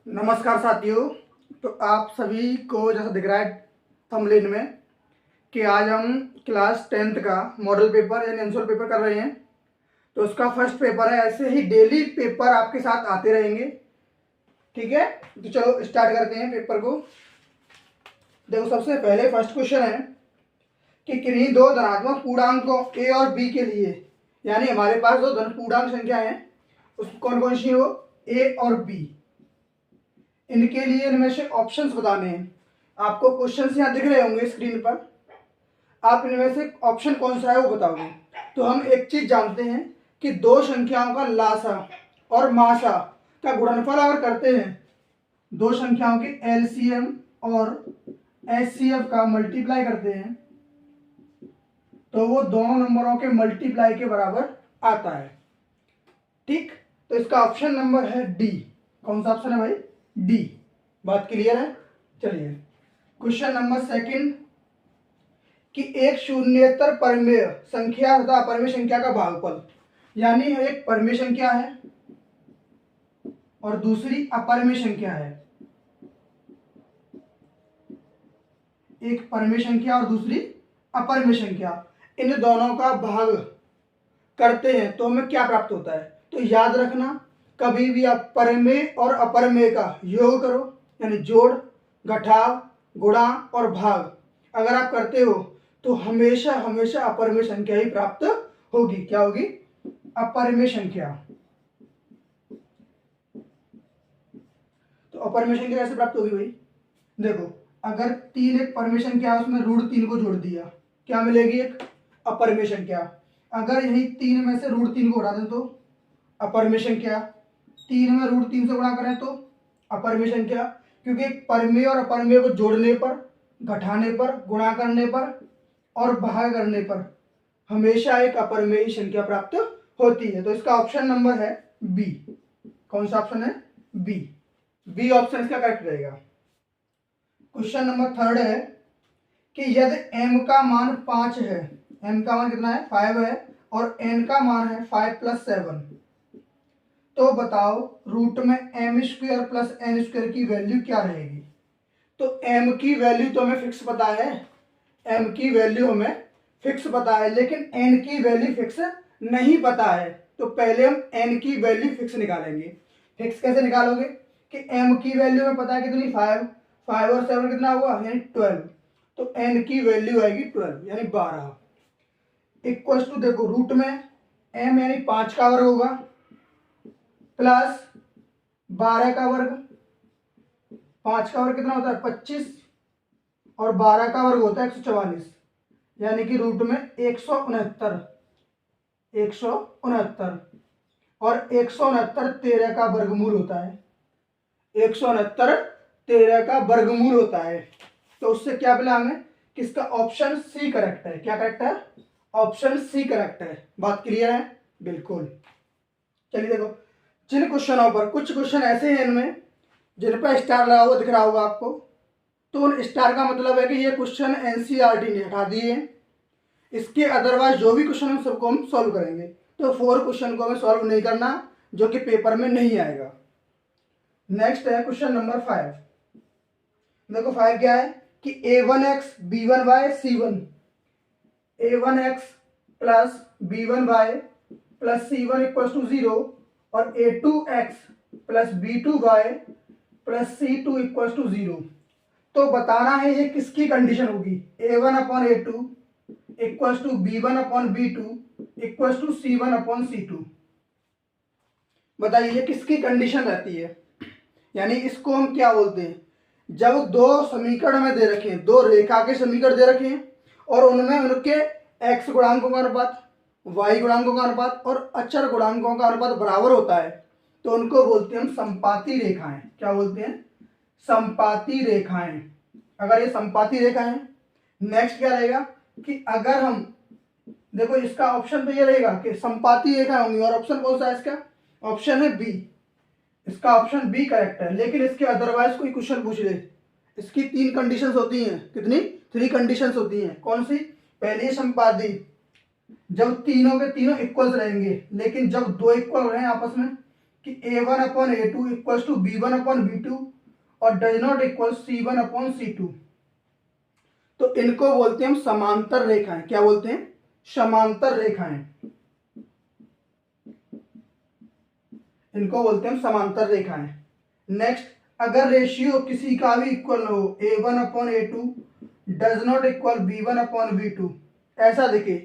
नमस्कार साथियों। तो आप सभी को जैसा दिख रहा है थंबनेल में कि आज हम क्लास 10th का मॉडल पेपर यानी आंसर पेपर कर रहे हैं। तो उसका फर्स्ट पेपर है। ऐसे ही डेली पेपर आपके साथ आते रहेंगे, ठीक है। तो चलो स्टार्ट करते हैं पेपर को। देखो, सबसे पहले फर्स्ट क्वेश्चन है कि किन्हीं दो धनात्मक पूर्णांकों ए और बी के लिए, यानी हमारे पास दो धन पूर्णांक संख्या है, उस कौन कौन सी हो, ए और बी। इनके लिए इनमें से ऑप्शंस बताने हैं। आपको क्वेश्चंस यहाँ दिख रहे होंगे स्क्रीन पर। आप इनमें से ऑप्शन कौन सा है वो बताओगे। तो हम एक चीज जानते हैं कि दो संख्याओं का लासा और मासा का गुणनफल अगर करते हैं, दो संख्याओं के एलसीएम और एचसीएफ का मल्टीप्लाई करते हैं, तो वो दोनों नंबरों के मल्टीप्लाई के बराबर आता है, ठीक। तो इसका ऑप्शन नंबर है डी। कौन सा ऑप्शन है भाई? डी। बात क्लियर है? चलिए क्वेश्चन नंबर सेकंड कि एक शून्येतर परिमेय संख्या तथा अपरिमेय संख्या का भागफल, यानी एक परिमेय संख्या है और दूसरी अपरिमेय संख्या है। एक परिमेय संख्या और दूसरी अपरिमेय संख्या, इन दोनों का भाग करते हैं तो हमें क्या प्राप्त होता है। तो याद रखना, कभी भी आप परिमेय और अपरिमेय का योग करो, यानी जोड़, घटाव, गुणा और भाग अगर आप करते हो तो हमेशा हमेशा अपरिमेय संख्या ही प्राप्त होगी। क्या होगी? अपरिमेय संख्या। तो अपरिमेय संख्या कैसे प्राप्त होगी भाई? देखो, अगर 3 एक परिमेय संख्या है, उसमें √3 को जोड़ दिया, क्या मिलेगी? एक अपरिमेय संख्या। अगर यही 3 में से √3 को हटा दें तो अपरिमेय संख्या। 3 में √3 से गुणा करें तो अपरिमेय संख्या, क्योंकि परिमेय और अपरिमेय को जोड़ने पर, घटाने पर, गुणा करने पर और भाग करने पर हमेशा एक अपरिमेय संख्या प्राप्त होती है। तो इसका ऑप्शन नंबर है बी। कौन सा ऑप्शन है? बी। बी ऑप्शन इसका करेक्ट रहेगा। क्वेश्चन नंबर थर्ड है कि यदि m का मान 5 है, m का मान कितना है? 5 है, और n का मान है 5 + 7, तो बताओ रूट में m² + n² की वैल्यू क्या रहेगी। तो m की वैल्यू तो हमें फिक्स पता है, m की वैल्यू हमें फिक्स पता है, लेकिन n की वैल्यू फिक्स नहीं पता है। तो पहले हम n की वैल्यू फिक्स निकालेंगे। फिक्स कैसे निकालोगे कि m की वैल्यू हमें पता है कितनी? 5 और 7 कितना हुआ? यानी 12। तो n की वैल्यू आएगी 12 यानी 12। इक्वल्स टू, देखो रूट में m यानी 5 का वर्ग होगा प्लस 12 का वर्ग। 5 का वर्ग कितना होता है? 25, और 12 का वर्ग होता है 144, यानी कि रूट में 169। 169 और 169 13 का वर्गमूल होता है। 169 13 का वर्गमूल होता है। तो उससे क्या मिला हमें? किसका? ऑप्शन सी करेक्ट है। क्या करेक्ट है? ऑप्शन सी करेक्ट है। बात क्लियर है? बिल्कुल। चलिए देखो, जिन क्वेश्चनों पर, कुछ क्वेश्चन ऐसे हैं इनमें जिन पर स्टार लगा हुआ दिख रहा होगा आपको, तो उन स्टार का मतलब है कि ये क्वेश्चन एनसीईआरटी ने हटा दिए हैं। इसके अदरवाइज जो भी क्वेश्चन हम सबको हम सॉल्व करेंगे। तो 4 क्वेश्चन को हमें सॉल्व नहीं करना जो कि पेपर में नहीं आएगा। नेक्स्ट है क्वेश्चन नंबर 5। देखो 5 क्या है कि a1x b1y c1, a1x + b1y + c1 = 0 और a2x + b2y + c2 = 0। तो बताना है ये किसकी कंडीशन होगी। a1/a2 = b1/b2 = c1/c2। बताइए ये किसकी कंडीशन रहती है। यानी इसको हम क्या बोलते हैं? जब दो समीकरण में दे रखे हैं, दो रेखा के समीकरण दे रखे हैं और उनमें उनके x गुणांकों का अनुपात, y गुणांकों का अनुपात और अचर गुणांकों का अनुपात बराबर होता है, तो उनको बोलते हैं हम समपाती रेखाएं। क्या बोलते हैं? समपाती रेखाएं। अगर ये समपाती रेखा है, नेक्स्ट क्या रहेगा कि अगर हम, देखो इसका ऑप्शन तो ये रहेगा कि समपाती रेखा होंगी, और ऑप्शन कौन सा है इसका? ऑप्शन है बी। इसका ऑप्शन बी करेक्ट है। लेकिन इसके अदरवाइज कोई क्वेश्चन पूछ ले, इसकी 3 कंडीशंस होती हैं। कितनी? 3 कंडीशंस होती हैं। कौन सी? पहली समपाती, जब तीनों के तीनों इक्वल्स रहेंगे, लेकिन जब दो इक्वल रहे आपस में कि A1/A2 इक्वल्स टू B1/B2 और डज नॉट इक्वल C1/C2। तो इनको बोलते हैं हम समांतर रेखाएं। क्या बोलते हैं? समांतर रेखाएं। इनको बोलते हैं हम समांतर रेखाएं। नेक्स्ट, अगर रेशियो किसी का भी इक्वल हो, A1/A2 does not equal B1/B2, ऐसा देखे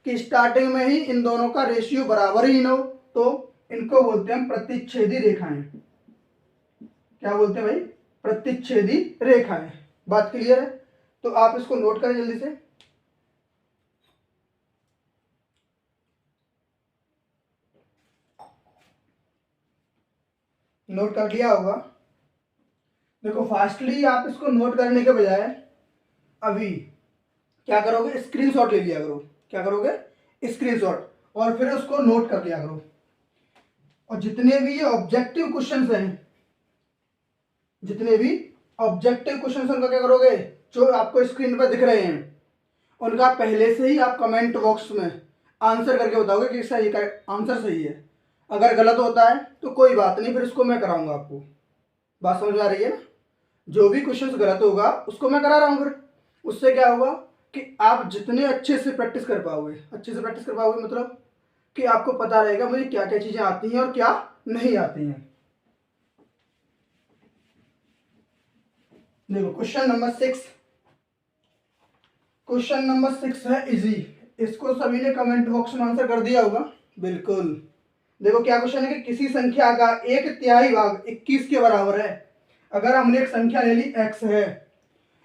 कि स्टार्टिंग में ही इन दोनों का रेशियो बराबर ही न हो, तो इनको बोलते हैं हम प्रतिच्छेदी रेखाएं। क्या बोलते हैं भाई? प्रतिच्छेदी रेखाएं। बात क्लियर है? तो आप इसको नोट करें जल्दी से। नोट कर लिया होगा। देखो फास्टली आप इसको नोट करने के बजाय अभी क्या करोगे? स्क्रीनशॉट ले लिया करो। क्या करोगे? स्क्रीनशॉट, और फिर उसको नोट कर लिया करो। और जितने भी ये ऑब्जेक्टिव क्वेश्चंस हैं, जितने भी ऑब्जेक्टिव क्वेश्चंस उनका क्या करोगे? जो आपको स्क्रीन पर दिख रहे हैं उनका पहले से ही आप कमेंट बॉक्स में आंसर करके बताओगे कि सही आंसर सही है। अगर गलत होता है तो कोई बात नहीं, फिर इसको मैं कराऊंगा आपको। बात समझ में आ रही है ना? जो भी क्वेश्चन गलत होगा उसको मैं करा रहा हूँ। फिर उससे क्या होगा कि आप जितने अच्छे से प्रैक्टिस कर पाओगे, अच्छे से प्रैक्टिस कर पाओगे मतलब कि आपको पता रहेगा मुझे क्या क्या चीजें आती हैं और क्या नहीं आती हैं। देखो क्वेश्चन नंबर 6, क्वेश्चन नंबर 6 है इजी। इसको सभी ने कमेंट बॉक्स में आंसर कर दिया होगा। बिल्कुल। देखो क्या क्वेश्चन है कि किसी संख्या का 1/3 भाग 21 के बराबर है। अगर हमने एक संख्या ले ली x है,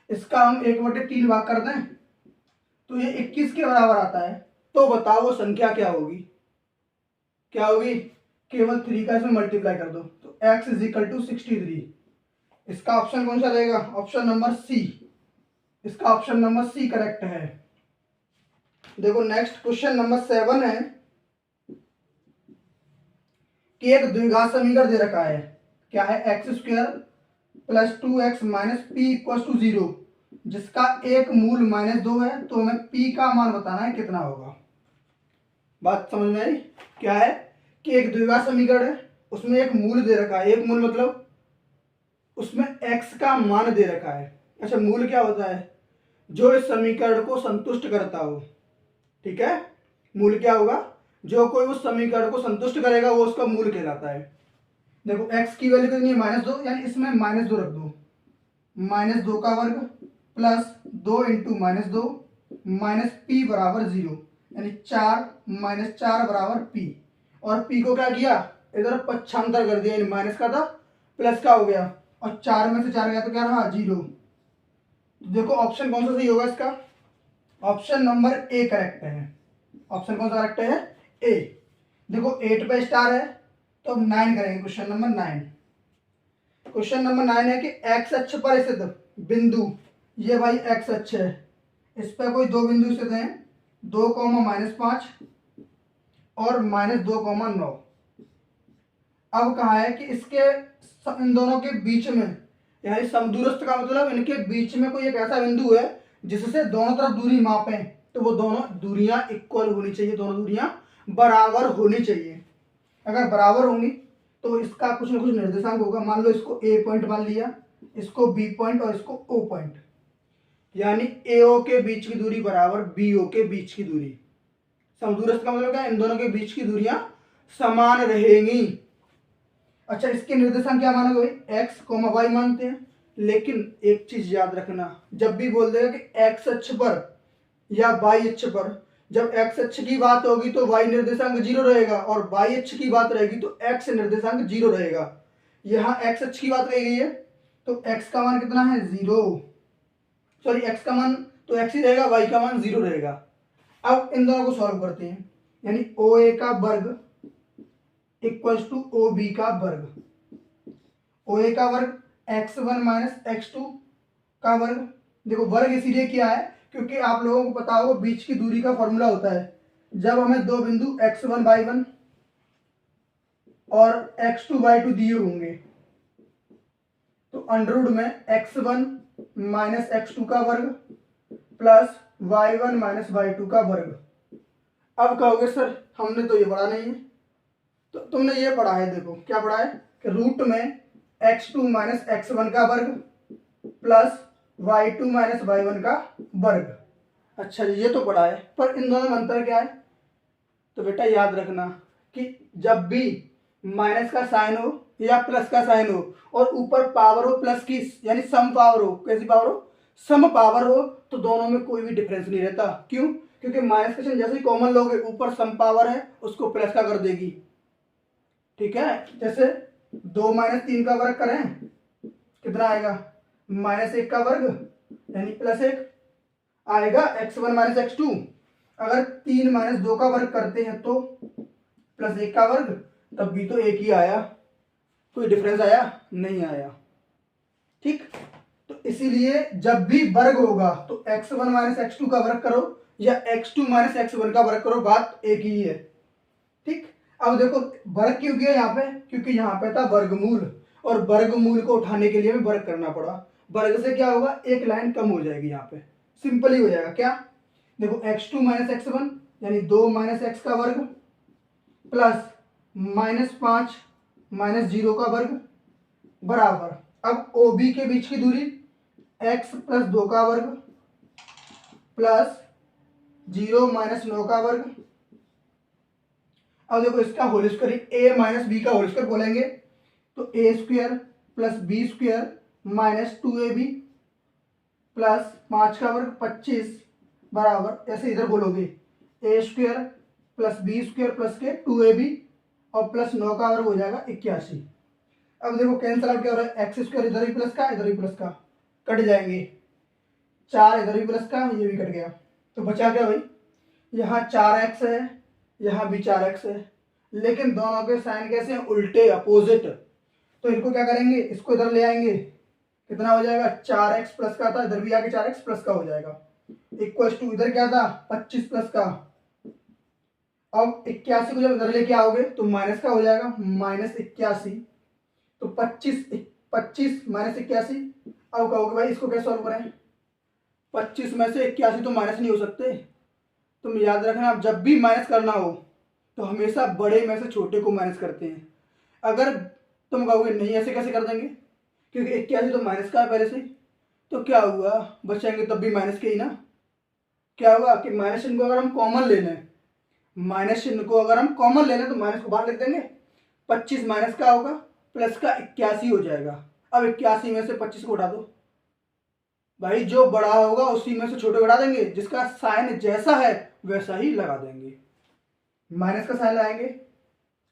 इसका हम 1/3 भाग कर दें तो ये 21 के बराबर आता है। तो बताओ वो संख्या क्या होगी? क्या होगी? केवल 3 का इसमें मल्टीप्लाई कर दो तो x = 63। इसका ऑप्शन कौन सा रहेगा? Option number C. इसका ऑप्शन नंबर सी करेक्ट है। देखो नेक्स्ट क्वेश्चन नंबर 7 है कि एक द्विघात समीकरण दे रखा है। क्या है? x² + 2x - p = 0, जिसका एक मूल -2 है। तो हमें p का मान बताना है कितना होगा। बात समझ में आई? क्या है कि एक द्विघात समीकरण है, उसमें एक मूल दे रखा है। एक मूल मतलब उसमें x का मान दे रखा है। अच्छा, मूल क्या होता है? जो इस समीकरण को संतुष्ट करता हो। ठीक है, मूल क्या होगा? जो कोई उस समीकरण को संतुष्ट करेगा वो उसका मूल कहलाता है। देखो x की वैल्यू कितनी है? -2, यानी इसमें -2 रख दो। -2 का वर्ग प्लस 2 × -2 p = 0, यानी 4 - 4 = p। और p को क्या किया? इधर पक्षांतर कर दिया, यानी माइनस का था प्लस का हो गया, और 4 में से 4 गया तो क्या रहा? 0। देखो ऑप्शन कौन सा सही होगा इसका? ऑप्शन नंबर ए करेक्ट है। ऑप्शन कौन सा करेक्ट है? ए। देखो 8 पे स्टार है तो हम 9 करेंगे। Question number 9। क्वेश्चन नंबर 9 है कि एक्स अक्ष पर स्थित बिंदु, ये भाई एक्स अक्ष है, इस पर कोई दो बिंदु स्थित हैं, 2, -5 और -2, 9। अब कहा है कि इसके इन दोनों के बीच में, यानी समदूरस्थ का मतलब इनके बीच में कोई एक ऐसा बिंदु है जिससे दोनों तरफ दूरी मापें, तो वो दोनों दूरियां इक्वल होनी चाहिए, दोनों दूरियां बराबर होनी चाहिए। अगर बराबर होंगी तो इसका कुछ ना कुछ निर्देशांक होगा। मान लो इसको ए पॉइंट मान लिया, इसको बी पॉइंट और इसको ओ पॉइंट, यानी एओ के बीच की दूरी बराबर बीओ के बीच की दूरी। समदूरस्थ का मतलब क्या? इन दोनों के बीच की दूरियां समान रहेंगी। अच्छा, इसके निर्देशांक क्या मानोगे भाई? x, y मानते हैं। लेकिन एक चीज याद रखना, जब भी बोल देगा कि x अक्ष पर या y अक्ष पर, जब x अक्ष की बात होगी तो y निर्देशांक 0 रहेगा, और y अक्ष की बात रहेगी तो x निर्देशांक 0 रहेगा। यहाँ x अक्ष की बात कही गई है तो x का मान कितना है? 0। सॉरी, x का मान तो x ही रहेगा, y का मान 0 रहेगा। अब इन दोनों को सॉल्व करते हैं, यानी OA का वर्ग इक्वल्स टू OB का वर्ग। OA का वर्ग x1 - x2 का वर्ग। देखो वर्ग इसीलिए किया है क्योंकि आप लोगों को पता होगा बीच की दूरी का फॉर्मूला होता है, जब हमें दो बिंदु x1, y1 और x2, y2 दिए होंगे तो अंडरवुड में x1 - x2 का वर्ग प्लस y1 - y2 का वर्ग। अब कहोगे सर हमने तो ये पढ़ा नहीं है, तो तुमने ये पढ़ा है, देखो क्या पढ़ा है कि रूट में x2 माइनस x1 का वर्ग प्लस y2 माइनस y1 का वर्ग। अच्छा जी, ये तो पढ़ा है, पर इन दोनों में अंतर क्या है? तो बेटा याद रखना कि जब भी माइनस का साइन हो या प्लस का साइन हो और ऊपर पावर हो प्लस की, यानी सम पावर हो, कैसी पावर हो? सम पावर हो, तो दोनों में कोई भी डिफरेंस नहीं रहता। क्यों? क्योंकि माइनस का साइन जैसे ही कॉमन लोगे, ऊपर सम पावर है उसको प्लस का कर देगी। ठीक है, जैसे 2 माइनस 3 का वर्ग करें कितना आएगा? -1 का वर्ग यानी +1 आएगा, x1 माइनस x2। अगर 3 माइनस 2 का वर्ग करते हैं तो +1 का वर्ग, तब भी तो एक ही आया, कोई डिफरेंस आया? नहीं आया। ठीक, तो इसीलिए जब भी वर्ग होगा तो x1 माइनस x2 का वर्ग करो या x2 माइनस x1 का वर्ग करो, बात एक ही है। ठीक, अब देखो वर्ग क्यों किया यहाँ पे? क्योंकि यहाँ पे था वर्गमूल, और वर्गमूल को उठाने के लिए भी वर्ग करना पड़ा। वर्ग से क्या होगा? एक लाइन कम हो जाएगी, यहाँ पे सिंपल ही हो जाएगा। क्या? देखो x2 माइनस x1 यानी 2 माइनस x का वर्ग प्लस -5 माइनस 0 का वर्ग बराबर, अब OB के बीच की दूरी x प्लस 2 का वर्ग प्लस 0 माइनस 9 का वर्ग। अब देखो इसका whole square, a minus b का होल स्क्वायर बोलेंगे तो a square plus b square minus 2ab plus 5 का वर्ग 25 बराबर, ऐसे इधर बोलोगे a square plus b square plus के 2ab और प्लस 9 का वर्ग हो जाएगा 81। अब देखो कैंसिल आउट क्या हो रहा है? एक्स स्क्वायर इधर ही प्लस का, इधर ही प्लस का, कट जाएंगे। 4 इधर भी प्लस का, ये भी कट गया, तो बचा क्या भाई? यहाँ 4x है, यहाँ भी 4x है, लेकिन दोनों के साइन कैसे हैं? उल्टे, अपोजिट। तो इनको क्या करेंगे? इसको इधर ले आएंगे, कितना हो जाएगा? 4x प्लस का था, इधर भी आके 4x प्लस का हो जाएगा, इक्वल्स टू इधर क्या था? 25 प्लस का। अब 81 को जब इधर लेके आओगे तो माइनस का हो जाएगा, -81। तो 25 माइनस 81। अब कहोगे भाई इसको कैसे सॉल्व करें? 25 में से 81 तो माइनस नहीं हो सकते। तुम याद रखना, आप जब भी माइनस करना हो तो हमेशा बड़े में से छोटे को माइनस करते हैं। अगर तुम कहोगे नहीं ऐसे कैसे कर देंगे, क्योंकि 81 तो माइनस का है पहले से, तो क्या हुआ? बचेंगे तब भी माइनस के ही ना। क्या हुआ कि माइनस चिन्ह को अगर हम कॉमन ले लें, माइनस चिन्ह को अगर हम कॉमन ले लें तो माइनस को बाहर लिख देंगे, 25 माइनस का होगा, प्लस का 81 हो जाएगा। अब 81 में से 25 को उठा दो भाई, जो बड़ा होगा उसी में से छोटे बढ़ा देंगे, जिसका साइन जैसा है वैसा ही लगा देंगे। माइनस का साइन लगाएंगे,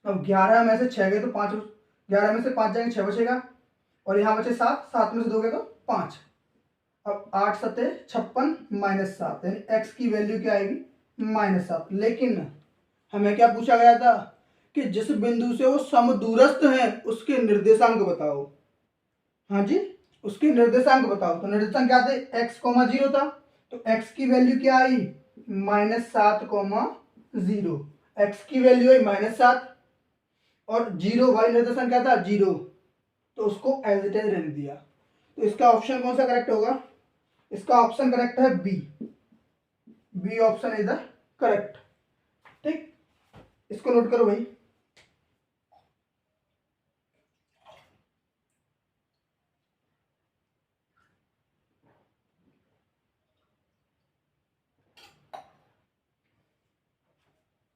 अब 11 में से 6 गए तो 5, 11 में से 5 जाएंगे 6 बचेगा, और यहाँ बचे 7, 7 में से 2 गए तो 5। अब 8 7 56 -7, यानी x की वैल्यू क्या आएगी? -7। लेकिन हमें क्या पूछा गया था कि जिस बिंदु से वो समदूरस्थ हैं उसके निर्देशांक बताओ। हाँ जी, उसके निर्देशांक बताओ। तो निर्देशांक क्या थे? x, 0 था, तो x की वैल्यू क्या आई? -7, 0। x की वैल्यू आई -7 और 0, y निर्देशांक क्या था? 0, तो उसको एज इट इज रहने दिया। तो इसका ऑप्शन कौन सा करेक्ट होगा? इसका ऑप्शन करेक्ट है B. B option is the correct. ठीक, इसको नोट करो भाई।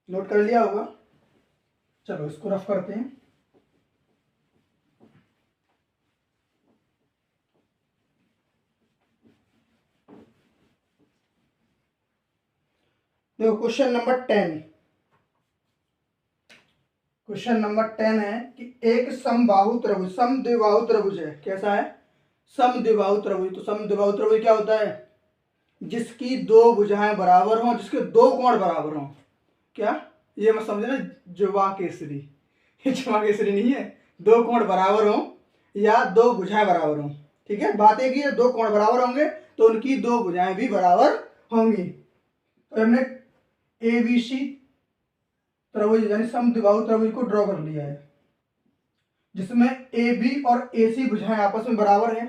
नोट कर लिया होगा? चलो इसको रफ करते हैं। देखो क्वेश्चन नंबर 10। क्वेश्चन नंबर 10 है कि एक समबाहु त्रिभुज, समद्विबाहु त्रिभुज है। कैसा है? समद्विबाहु त्रिभुज। तो समद्विबाहु त्रिभुज क्या होता है? जिसकी दो भुजाएं बराबर हों, जिसके दो कोण बराबर हों। क्या? ये मत समझना जुवा केसरी, ये जुवा केसरी नहीं है। दो कोण बराबर हों या दो भुजाएं बराबर हों। ठीक है, बात एक ही है, दो कोण बराबर होंगे तो उनकी दो भुजाएं भी बराबर होंगी। तो हमने ABC त्रिभुज यानी समद्विबाहु त्रिभुज को ड्रॉ कर लिया है, जिसमें AB और AC भुजाएं आपस में बराबर हैं,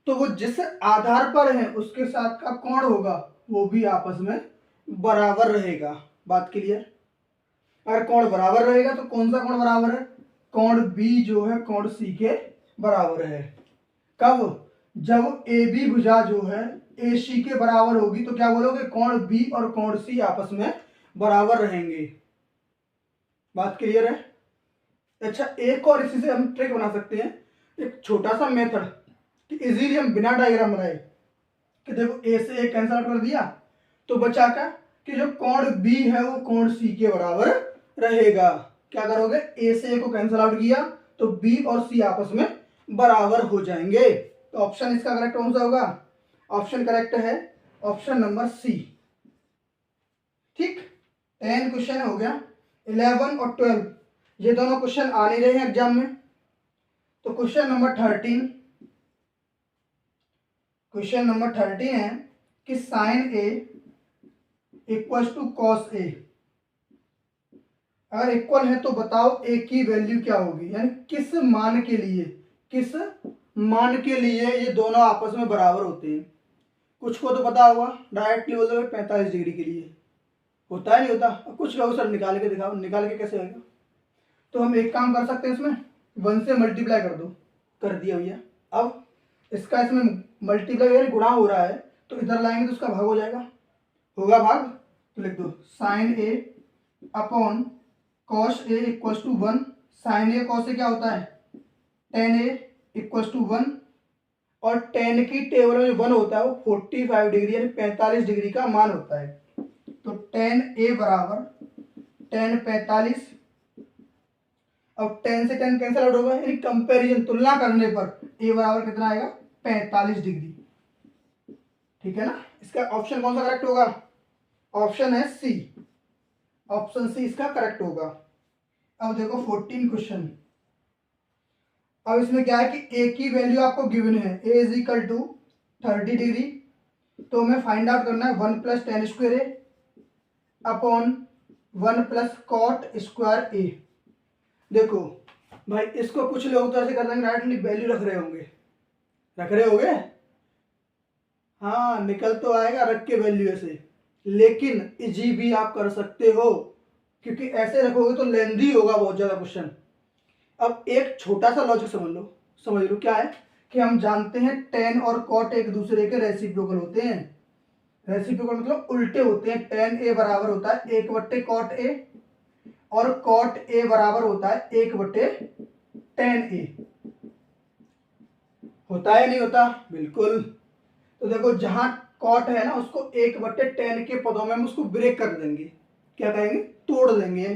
तो वो जिस आधार पर है उसके साथ का कोण होगा वो भी आपस में बराबर रहेगा। बात क्लियर? अगर कोण बराबर रहेगा तो कौन सा कोण बराबर है? कोण बी जो है कोण सी के बराबर है। कब? जब ए बी भुजा जो है ए सी के बराबर होगी तो क्या बोलोगे? कोण बी और कोण सी आपस में बराबर रहेंगे। बात क्लियर है? अच्छा, एक और इसी से हम ट्रिक बना सकते हैं, एक छोटा सा मेथड कि इजीली हम बिना डायग्राम बनाए कि देखो ए से ए कैंसिल आउट कर दिया तो बचा क्या कि जो कोण बी है वो कोण सी के बराबर रहेगा। क्या करोगे? ए से ए को कैंसिल आउट किया तो बी और सी आपस में बराबर हो जाएंगे। तो ऑप्शन इसका करेक्ट कौन सा होगा? ऑप्शन करेक्ट है ऑप्शन नंबर सी। ठीक, 10 क्वेश्चन हो गया। 11 और 12 ये दोनों क्वेश्चन आ नहीं रहे हैं एग्जाम में। तो क्वेश्चन नंबर 13 है कि sine A equal to cos A. अगर इक्वल है तो बताओ ए की वैल्यू क्या होगी, यानी किस मान के लिए ये दोनों आपस में बराबर होते हैं। कुछ को तो पता होगा, डायरेक्टली बोल दो 45 डिग्री के लिए होता है, नहीं होता? कुछ लोग सर निकाल के दिखाओ, निकाल के कैसे होगा? तो हम एक काम कर सकते हैं, इसमें 1 से मल्टीप्लाई कर दो। कर दिया भैया। अब इसका इसमें मल्टीप्लाई यानी गुणा हो रहा है तो इधर लाएंगे तो उसका भाग हो जाएगा, होगा भाग। तो लिख दो sine A upon cos A equal to 1। Sine A cos A क्या होता है? टेन ए इक्वल टू 1 और टेन की टेबल में जो 1 होता है वो 45 डिग्री यानी 45 डिग्री का मान होता है। तो टेन ए बराबर टेन 45। अब 10 से 10 कैंसिल आउट होगा यानी कंपैरिजन तुलना करने पर ए बराबर कितना आएगा? 45 डिग्री। ठीक है ना? इसका ऑप्शन कौन सा करेक्ट होगा? ऑप्शन है सी। ऑप्शन सी इसका करेक्ट होगा। अब देखो 14 क्वेश्चन। अब इसमें क्या है कि ए की वैल्यू आपको गिवन है, ए इज इक्वल टू 30 डिग्री। तो हमें फाइंड आउट करना है 1 प्लस टेन स्क्वायर ए अपॉन 1 प्लस कॉट स्क्वायर ए। देखो भाई, इसको कुछ लोग तो ऐसे कर देंगे डायरेक्टली वैल्यू रख रहे होंगे। हाँ, निकल तो आएगा रख के वैल्यू ऐसे, लेकिन इजी भी आप कर सकते हो क्योंकि ऐसे रखोगे तो लेंदी होगा बहुत ज्यादा क्वेश्चन। अब एक छोटा सा लॉजिक समझ लो क्या है कि हम जानते हैं टेन और कॉट एक दूसरे के रेसिप्रोकल होते हैं। रेसिप्रोकल मतलब उल्टे होते हैं। टेन ए बराबर होता है 1/कॉट ए और कॉट ए बराबर होता है 1/टेन ए। होता है नहीं होता? बिल्कुल। तो देखो जहां कॉट है ना उसको 1/10 के पदों में हम उसको ब्रेक कर देंगे। क्या कहेंगे? तोड़ देंगे।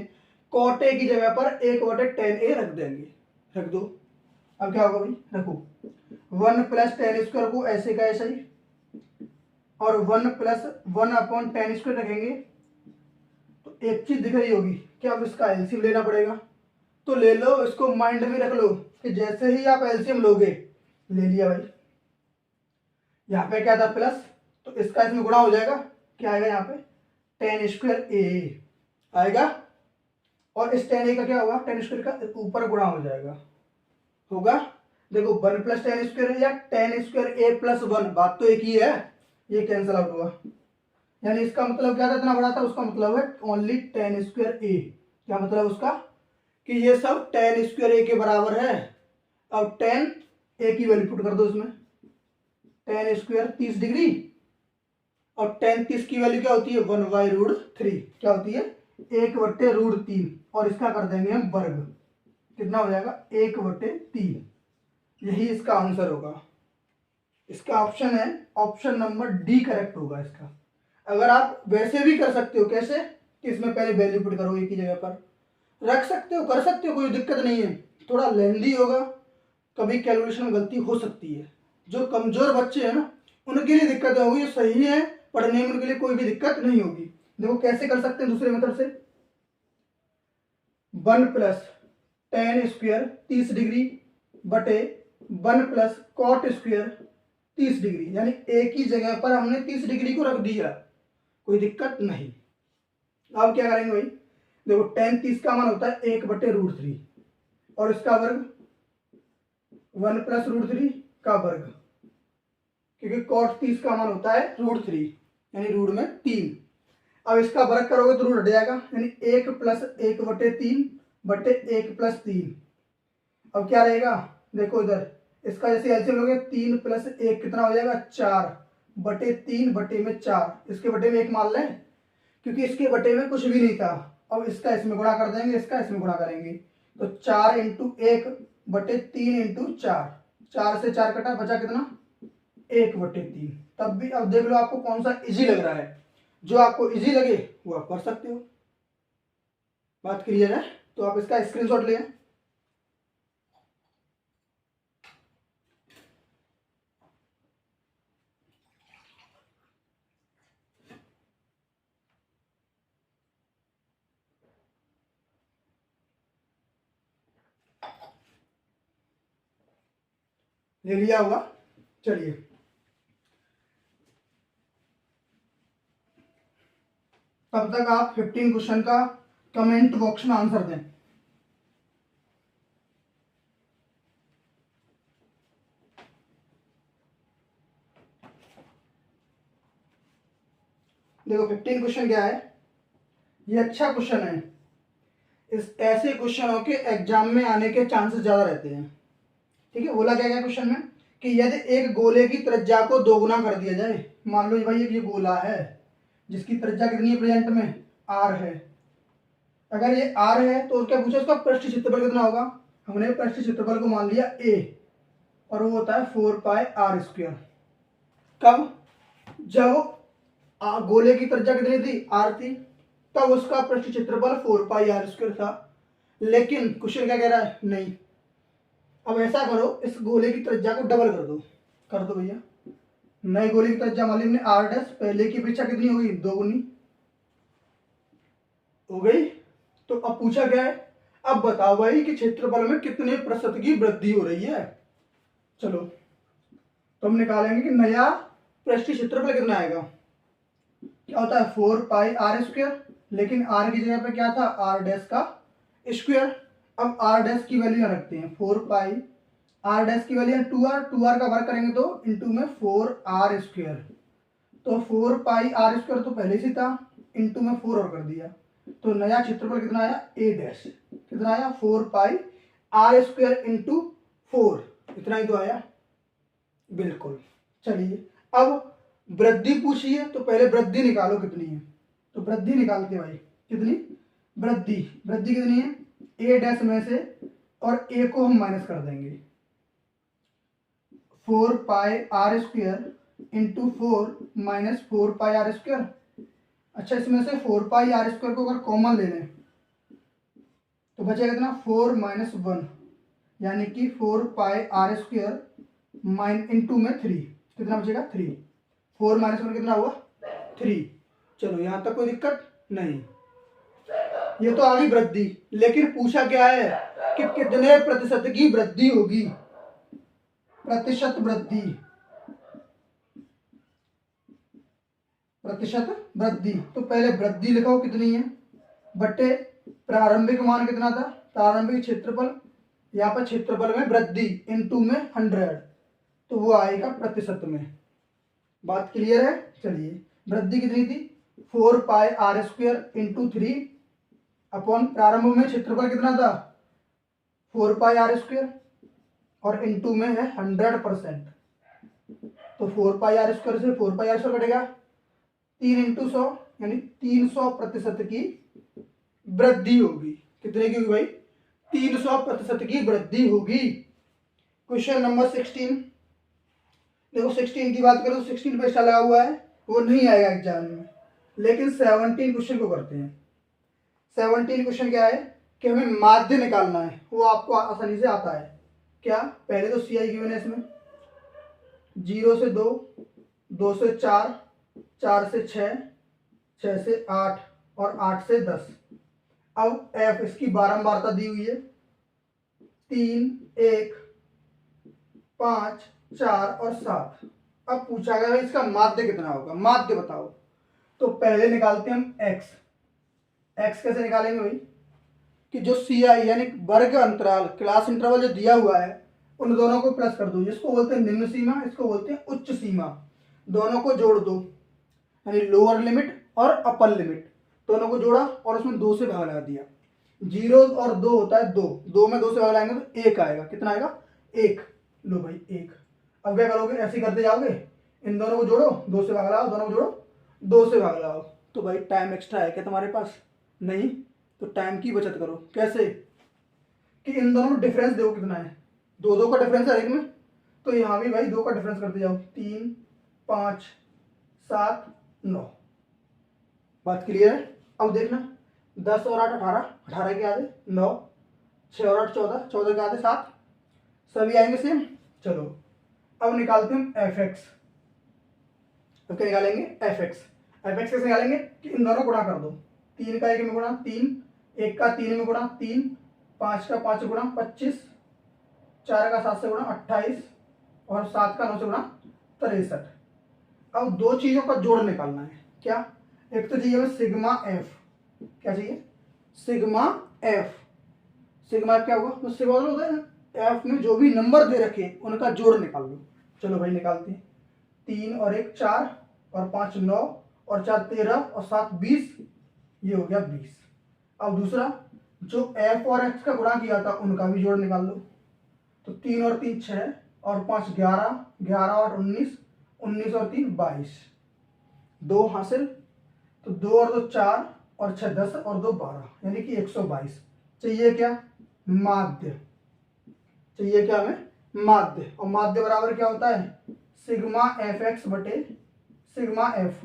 कॉट ए की जगह पर 1/10 ए रख देंगे। रख दो। अब क्या होगा भाई? रखो 1 प्लस टेन स्क्वायर को ऐसे का ऐसा ही और 1 प्लस 1/10 स्क्वायर रखेंगे तो एक चीज दिख रही होगी कि अब इसका एलसीएम लेना पड़ेगा। तो ले लो, इसको माइंड में रख लो कि जैसे ही आप एलसीएम लोगे, ले लिया भाई। यहाँ पे क्या था? प्लस, तो इसका इसमें गुणा हो जाएगा। क्या आएगा यहाँ पे? टेन स्क्वायर ए आएगा और इस टेन ए का क्या होगा? टेन स्क्वायर का ऊपर गुणा हो जाएगा, होगा। देखो 1 प्लस टेन स्क्वायर या टेन स्क्वायर ए प्लस 1, बात तो एक ही है। ये कैंसिल आउट हुआ, यानी इसका मतलब क्या था? इतना बड़ा था, उसका मतलब है ओनली टेन स्क्वायर ए। क्या मतलब उसका? कि ये सब टेन स्क्वायर ए के बराबर है। अब टेन ए की वैल्यू पुट कर दो इसमें। टेन स्क्वायर 30 डिग्री और टेन 30 की वैल्यू क्या होती है? 1/√3। क्या होती है? 1/√3 और इसका कर देंगे हम वर्ग। कितना हो जाएगा? 1/3। यही इसका आंसर होगा। इसका ऑप्शन है ऑप्शन नंबर डी करेक्ट होगा इसका। अगर आप वैसे भी कर सकते हो, कैसे कि इसमें पहले वैल्यू पुट करो, एक ही जगह पर रख सकते हो, कर सकते हो, कोई दिक्कत नहीं है। थोड़ा लेंदी होगा, कभी कैलकुलेशन में गलती हो सकती है। जो कमजोर बच्चे हैं ना उनके लिए दिक्कत होगी, सही है पढ़ने में उनके लिए कोई भी दिक्कत नहीं होगी। देखो कैसे कर सकते हैं दूसरे मेथड से। 1 प्लस टेन स्क्वायर 30 डिग्री बटे 1 प्लस कॉट स्क्वायर 30 डिग्री, यानी एक ही जगह पर हमने 30 डिग्री को रख दिया, कोई दिक्कत नहीं। अब क्या करेंगे भाई? देखो टेन 30 का मान होता है 1/√3 और इसका वर्ग 1 प्लस √3 का वर्ग, क्योंकि कॉट 30 का मान होता है √3 यानी रूट में 3। अब इसका वर्ग करोगे तो रूट हट जाएगा, यानी 1 प्लस 1/3 बटे 1 प्लस 3। अब क्या रहेगा, देखो इधर इसका जैसे एलसीएम लोगे 3 प्लस 1 कितना हो जाएगा 4/3 बटे में 4, इसके बटे में 1 मान लें क्योंकि इसके बटे में कुछ भी नहीं था। अब इसका इसमें गुणा कर देंगे, इसका इसमें गुणा करेंगे तो 4 इंटू 1/3 इंटू 4, 4 से 4 कटा, बचा कितना 1/3। तब भी अब देख लो आपको कौन सा इजी लग रहा है, जो आपको इजी लगे वो आप कर सकते हो। बात क्लियर है, तो आप इसका स्क्रीनशॉट लें। ले लिया होगा, चलिए तब तक आप 15 क्वेश्चन का कमेंट बॉक्स में आंसर दें। देखो 15 क्वेश्चन क्या है, ये अच्छा क्वेश्चन है। इस ऐसे क्वेश्चनों के एग्जाम में आने के चांसेस ज्यादा रहते हैं। ठीक है, बोला क्या गया क्वेश्चन में कि यदि एक गोले की त्रिज्या को दोगुना कर दिया जाए, मान लो भाई ये गोला है जिसकी त्रिज्या कितनी है प्रेजेंट में r है, अगर ये r है तो क्या पूछा उसका पृष्ठ क्षेत्रफल कितना होगा। हमने पृष्ठ क्षेत्रफल को मान लिया a और वो होता है 4πr²। कब, जब गोले की त्रिज्या कितनी थी r थी, तब उसका पृष्ठ क्षेत्रफल 4πr² था। लेकिन क्वेश्चन क्या कह रहा है, नहीं। अब ऐसा करो, इस गोले की त्रिज्या को डबल कर दो भैया। नए गोले की त्रिज्या मान ली हमने r', पहले की अपेक्षा कितनी हो गई, 2 गुनी हो गई। तो अब पूछा क्या है, अब बताओ भाई कि क्षेत्रफल में कितने प्रतिशत की वृद्धि हो रही है। चलो तो हम निकालेंगे कि नया पृष्ठीय क्षेत्रफल कितना आएगा। क्या होता है 4πr², लेकिन r की जगह पे क्या था r' का स्क्वायर। अब r' की वैल्यू रखते हैं 4πr' की वैल्यू 2r का वर्ग करेंगे तो इंटू में 4r²। तो 4πr² तो पहले से था, इंटू में 4 और कर दिया, तो नया क्षेत्रफल कितना आया a', कितना आया 4πr² इंटू 4, इतना ही तो आया। बिल्कुल। चलिए अब वृद्धि पूछी है तो पहले वृद्धि निकालो कितनी है, तो वृद्धि निकालते भाई, कितनी वृद्धि कितनी है a' में से, और a को हम माइनस कर देंगे 4πr² इंटू 4 माइनस 4πr²। अच्छा इसमें से 4πr² को अगर कॉमन ले लें तो बचेगा कितना 4 माइनस 1, यानी कि 4πr² माइन इंटू में 3, कितना बचेगा 3, 4 माइनस 1 कितना हुआ 3। चलो यहां तक कोई दिक्कत नहीं, ये तो आ गई वृद्धि। लेकिन पूछा क्या है कि कितने प्रतिशत की वृद्धि होगी, प्रतिशत वृद्धि। तो पहले वृद्धि लिखाओ कितनी है, बटे प्रारंभिक मान कितना था, प्रारंभिक क्षेत्रफल, यहाँ पर क्षेत्रफल में वृद्धि इंटू में 100, तो वो आएगा प्रतिशत में। बात क्लियर है। चलिए वृद्धि कितनी थी 4πr² इंटू 3 अपॉन प्रारंभ में क्षेत्रफल कितना था 4πr² और इंटू में है 100%, तो 4πr² से 4πr² कटेगा 3 इंटू 100, यानी 300% की वृद्धि होगी। कितने की होगी भाई 300% की वृद्धि होगी। क्वेश्चन नंबर 16, देखो 16 की बात करो तो 16 पे लगा हुआ है, वो नहीं आएगा एग्जाम में, लेकिन 17 क्वेश्चन को करते हैं। 17 क्वेश्चन क्या है कि हमें माध्य निकालना है, वो आपको आसानी से आता है। क्या, पहले तो सी आई गिवन है इसमें 0 से 2, 2 से 4, 4 से 6, 6 से 8 और 8 से 10। अब एफ इसकी बारंबारता दी हुई है 3, 1, 5, 4 और 7। अब पूछा गया इसका माध्य कितना होगा, माध्य बताओ। तो पहले निकालते हैं हम एक्स कैसे निकालेंगे भाई कि जो सी आई यानी वर्ग अंतराल क्लास इंटरवल जो दिया हुआ है उन दोनों को प्लस कर दो, जिसको बोलते हैं निम्न सीमा, इसको बोलते हैं उच्च सीमा, दोनों को जोड़ दो, यानी लोअर लिमिट और अपर लिमिट, दोनों को जोड़ा और उसमें 2 से भाग लगा दिया। 0 और 2 होता है 2, 2 में 2 से भाग लगाएंगे तो 1 आएगा। कितना आएगा? 1। लो भाई 1। अब क्या करोगे? ऐसे ही करते जाओगे, इन दोनों को जोड़ो, 2 से भाग लगाओ, दोनों को जोड़ो, 2 से भाग लगाओ। तो भाई टाइम एक्स्ट्रा है क्या तुम्हारे पास? नहीं। तो टाइम की बचत करो। कैसे? कि इन दोनों में डिफरेंस देखो कितना है, 2 2 का डिफरेंस है एक में, तो यहाँ भी भाई 2 का डिफरेंस करते जाओ। 3 5 7 9। बात क्लियर है? अब देखना, 10 और 8 18, 18 के आधे 9, 6 और 8 14, 14 के आधे 7, सभी आएंगे सेम। चलो अब निकालते हैं एफ एक्स। अब क्या निकालेंगे? F x. एफ एक्स कैसे निकालेंगे? कि इन दोनों गुणा कर दो, 3 का 1 में गुणा 3, 1 का 3 में गुणा 3, 5 का 5 गुणा 25, 4 का 7 से गुणा 28 और 7 का 9 से गुणा 63। अब 2 चीजों का जोड़ निकालना है। क्या? एक तो चाहिए हमें सिग्मा एफ। क्या चाहिए? Sigma F. सिग्मा एफ क्या होगा? तो सिग्मा होता है एफ में जो भी नंबर दे रखे उनका जोड़ निकाल लो। चलो भाई निकालते हैं। 3 और 1 4 और 5 9 और 4 13 और 7 20, ये हो गया 20। अब दूसरा, जो एफ और एक्स का गुणा किया था उनका भी जोड़ निकाल लो। तो 3 और 3 6 और 5 11, 11 और 19, 19 और 3 22, 2 हासिल। तो 2 और 2 4 और 6 10 और 2 12, यानी कि 122। चाहिए क्या? माध्य। चाहिए क्या हमें? माध्य। और माध्य बराबर क्या होता है? सिग्मा एफ एक्स बटे सिग्मा एफ,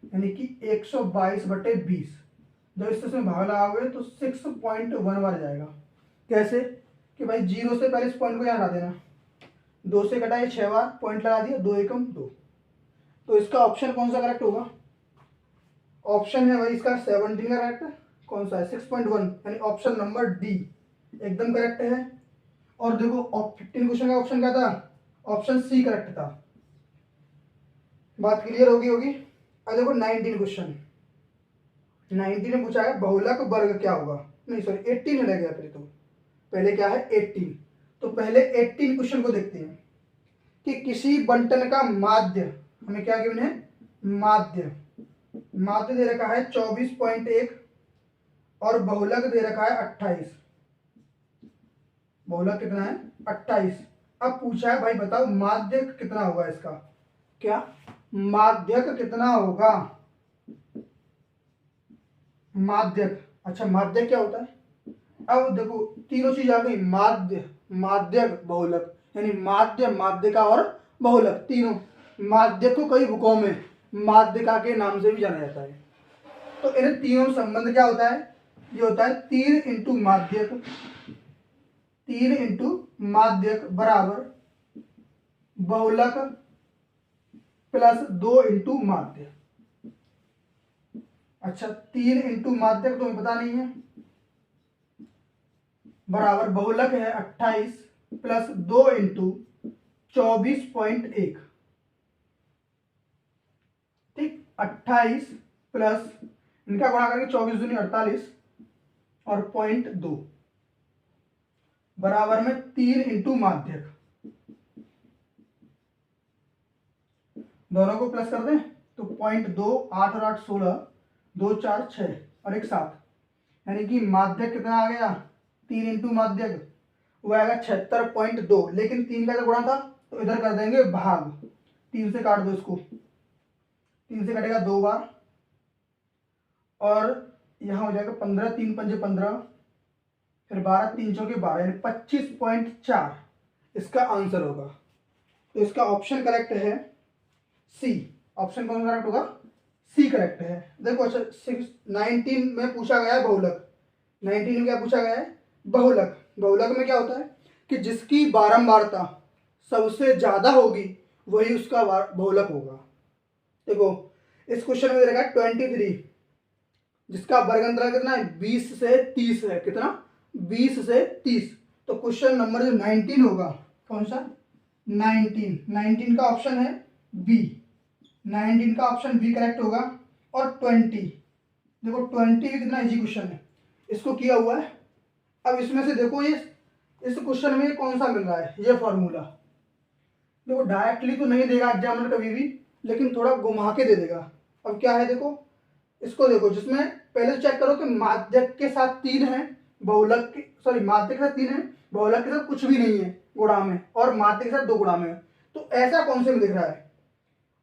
यानी कि 122 बटे 20। जब इसमें भाग लगाओगे तो 6.1 बार जाएगा। कैसे? कि भाई 0 से पहले इस पॉइंट को यहाँ ला देना, 2 से घटाए 6 बार, पॉइंट लगा दिया, 2 एकम 2। तो इसका ऑप्शन कौन सा करेक्ट होगा? ऑप्शन है भाई इसका 17 का करेक्ट। कौन सा है? 6.1, यानी ऑप्शन नंबर डी एकदम करेक्ट है। और देखो 15 क्वेश्चन का ऑप्शन क्या था? ऑप्शन सी करेक्ट था। बात क्लियर होगी? अब देखो 19 क्वेश्चन। 19 में पूछा है बहुलक वर्ग क्या होगा? नहीं सॉरी 18 में रह गया। पहले क्या है? 18। तो पहले 18 क्वेश्चन को देखते हैं कि किसी बंटन का माध्य, हमें क्या गिवन है? माध्य। माध्य दे रखा है 24.1 और बहुलक दे रखा है 28। बहुलक कितना है? 28। अब पूछा है भाई बताओ माध्यक कितना होगा इसका? क्या? माध्यक कितना होगा? माध्यक। अच्छा माध्यक क्या होता है? अब देखो तीनों चीज आ गई, माध्य माध्यक बहुलक, यानी माध्य माध्यिका और बहुलक तीनों। माध्यक को कई बुकों में माध्यिका के नाम से भी जाना जाता है। तो इन तीनों में संबंध क्या होता है? ये होता है 3 इंटू माध्यक, 3 इंटू माध्यक बराबर बहुलक प्लस 2 इंटू माध्य। अच्छा 3 इंटू माध्यक तुम्हें पता नहीं है, बराबर बहुलक है 28 प्लस 2 इंटू 24.1। ठीक, 28 प्लस इनका गुणा करके 24 दूनी 48 और 0.2 बराबर में 3 इंटू माध्यक। दोनों को प्लस कर दें तो 0.2, 8 और 8 16, 2 4 6 और 1 7, यानी कि माध्यक कितना आ गया? 3 इंटू माध्यक वो आएगा 76.2। लेकिन 3 का जब गुणा था तो इधर कर देंगे भाग, 3 से काट दो इसको, 3 से कटेगा 2 बार और यहाँ हो जाएगा 15, 3 पंजे 15, फिर 12, 3 चौके 12, यानी 25.4 इसका आंसर होगा। तो इसका ऑप्शन करेक्ट है सी। ऑप्शन कौन करेक्ट होगा? सी करेक्ट है। देखो अच्छा 19 में पूछा गया है बहुलक। 19 में क्या पूछा गया है? बहुलक। बहुलक में क्या होता है कि जिसकी बारंबारता सबसे ज्यादा होगी वही उसका बहुलक होगा। देखो इस क्वेश्चन में दे रखा है 23, जिसका वर्ग अंतराल कितना है? 20 से 30 है। कितना? 20 से 30। तो क्वेश्चन नंबर जो 19 होगा, कौन सा? 19 का ऑप्शन है बी। 19 का ऑप्शन बी करेक्ट होगा। और 20, देखो 20 भी कितना इजी क्वेश्चन है, इसको किया हुआ है। अब इसमें से देखो ये इस क्वेश्चन में कौन सा मिल रहा है? ये फॉर्मूला। देखो डायरेक्टली तो नहीं देगा एग्जामिनर कभी भी, लेकिन थोड़ा घुमा के दे देगा। अब क्या है देखो, इसको देखो, जिसमें पहले चेक करो कि माध्यक के साथ 3 है, बहुलक के सॉरी माध्यक के साथ 3 है, बहुलक के साथ कुछ भी नहीं है गुणा में, और माध्यक के साथ 2 गुणा में है। तो ऐसा कौन से में दिख रहा है?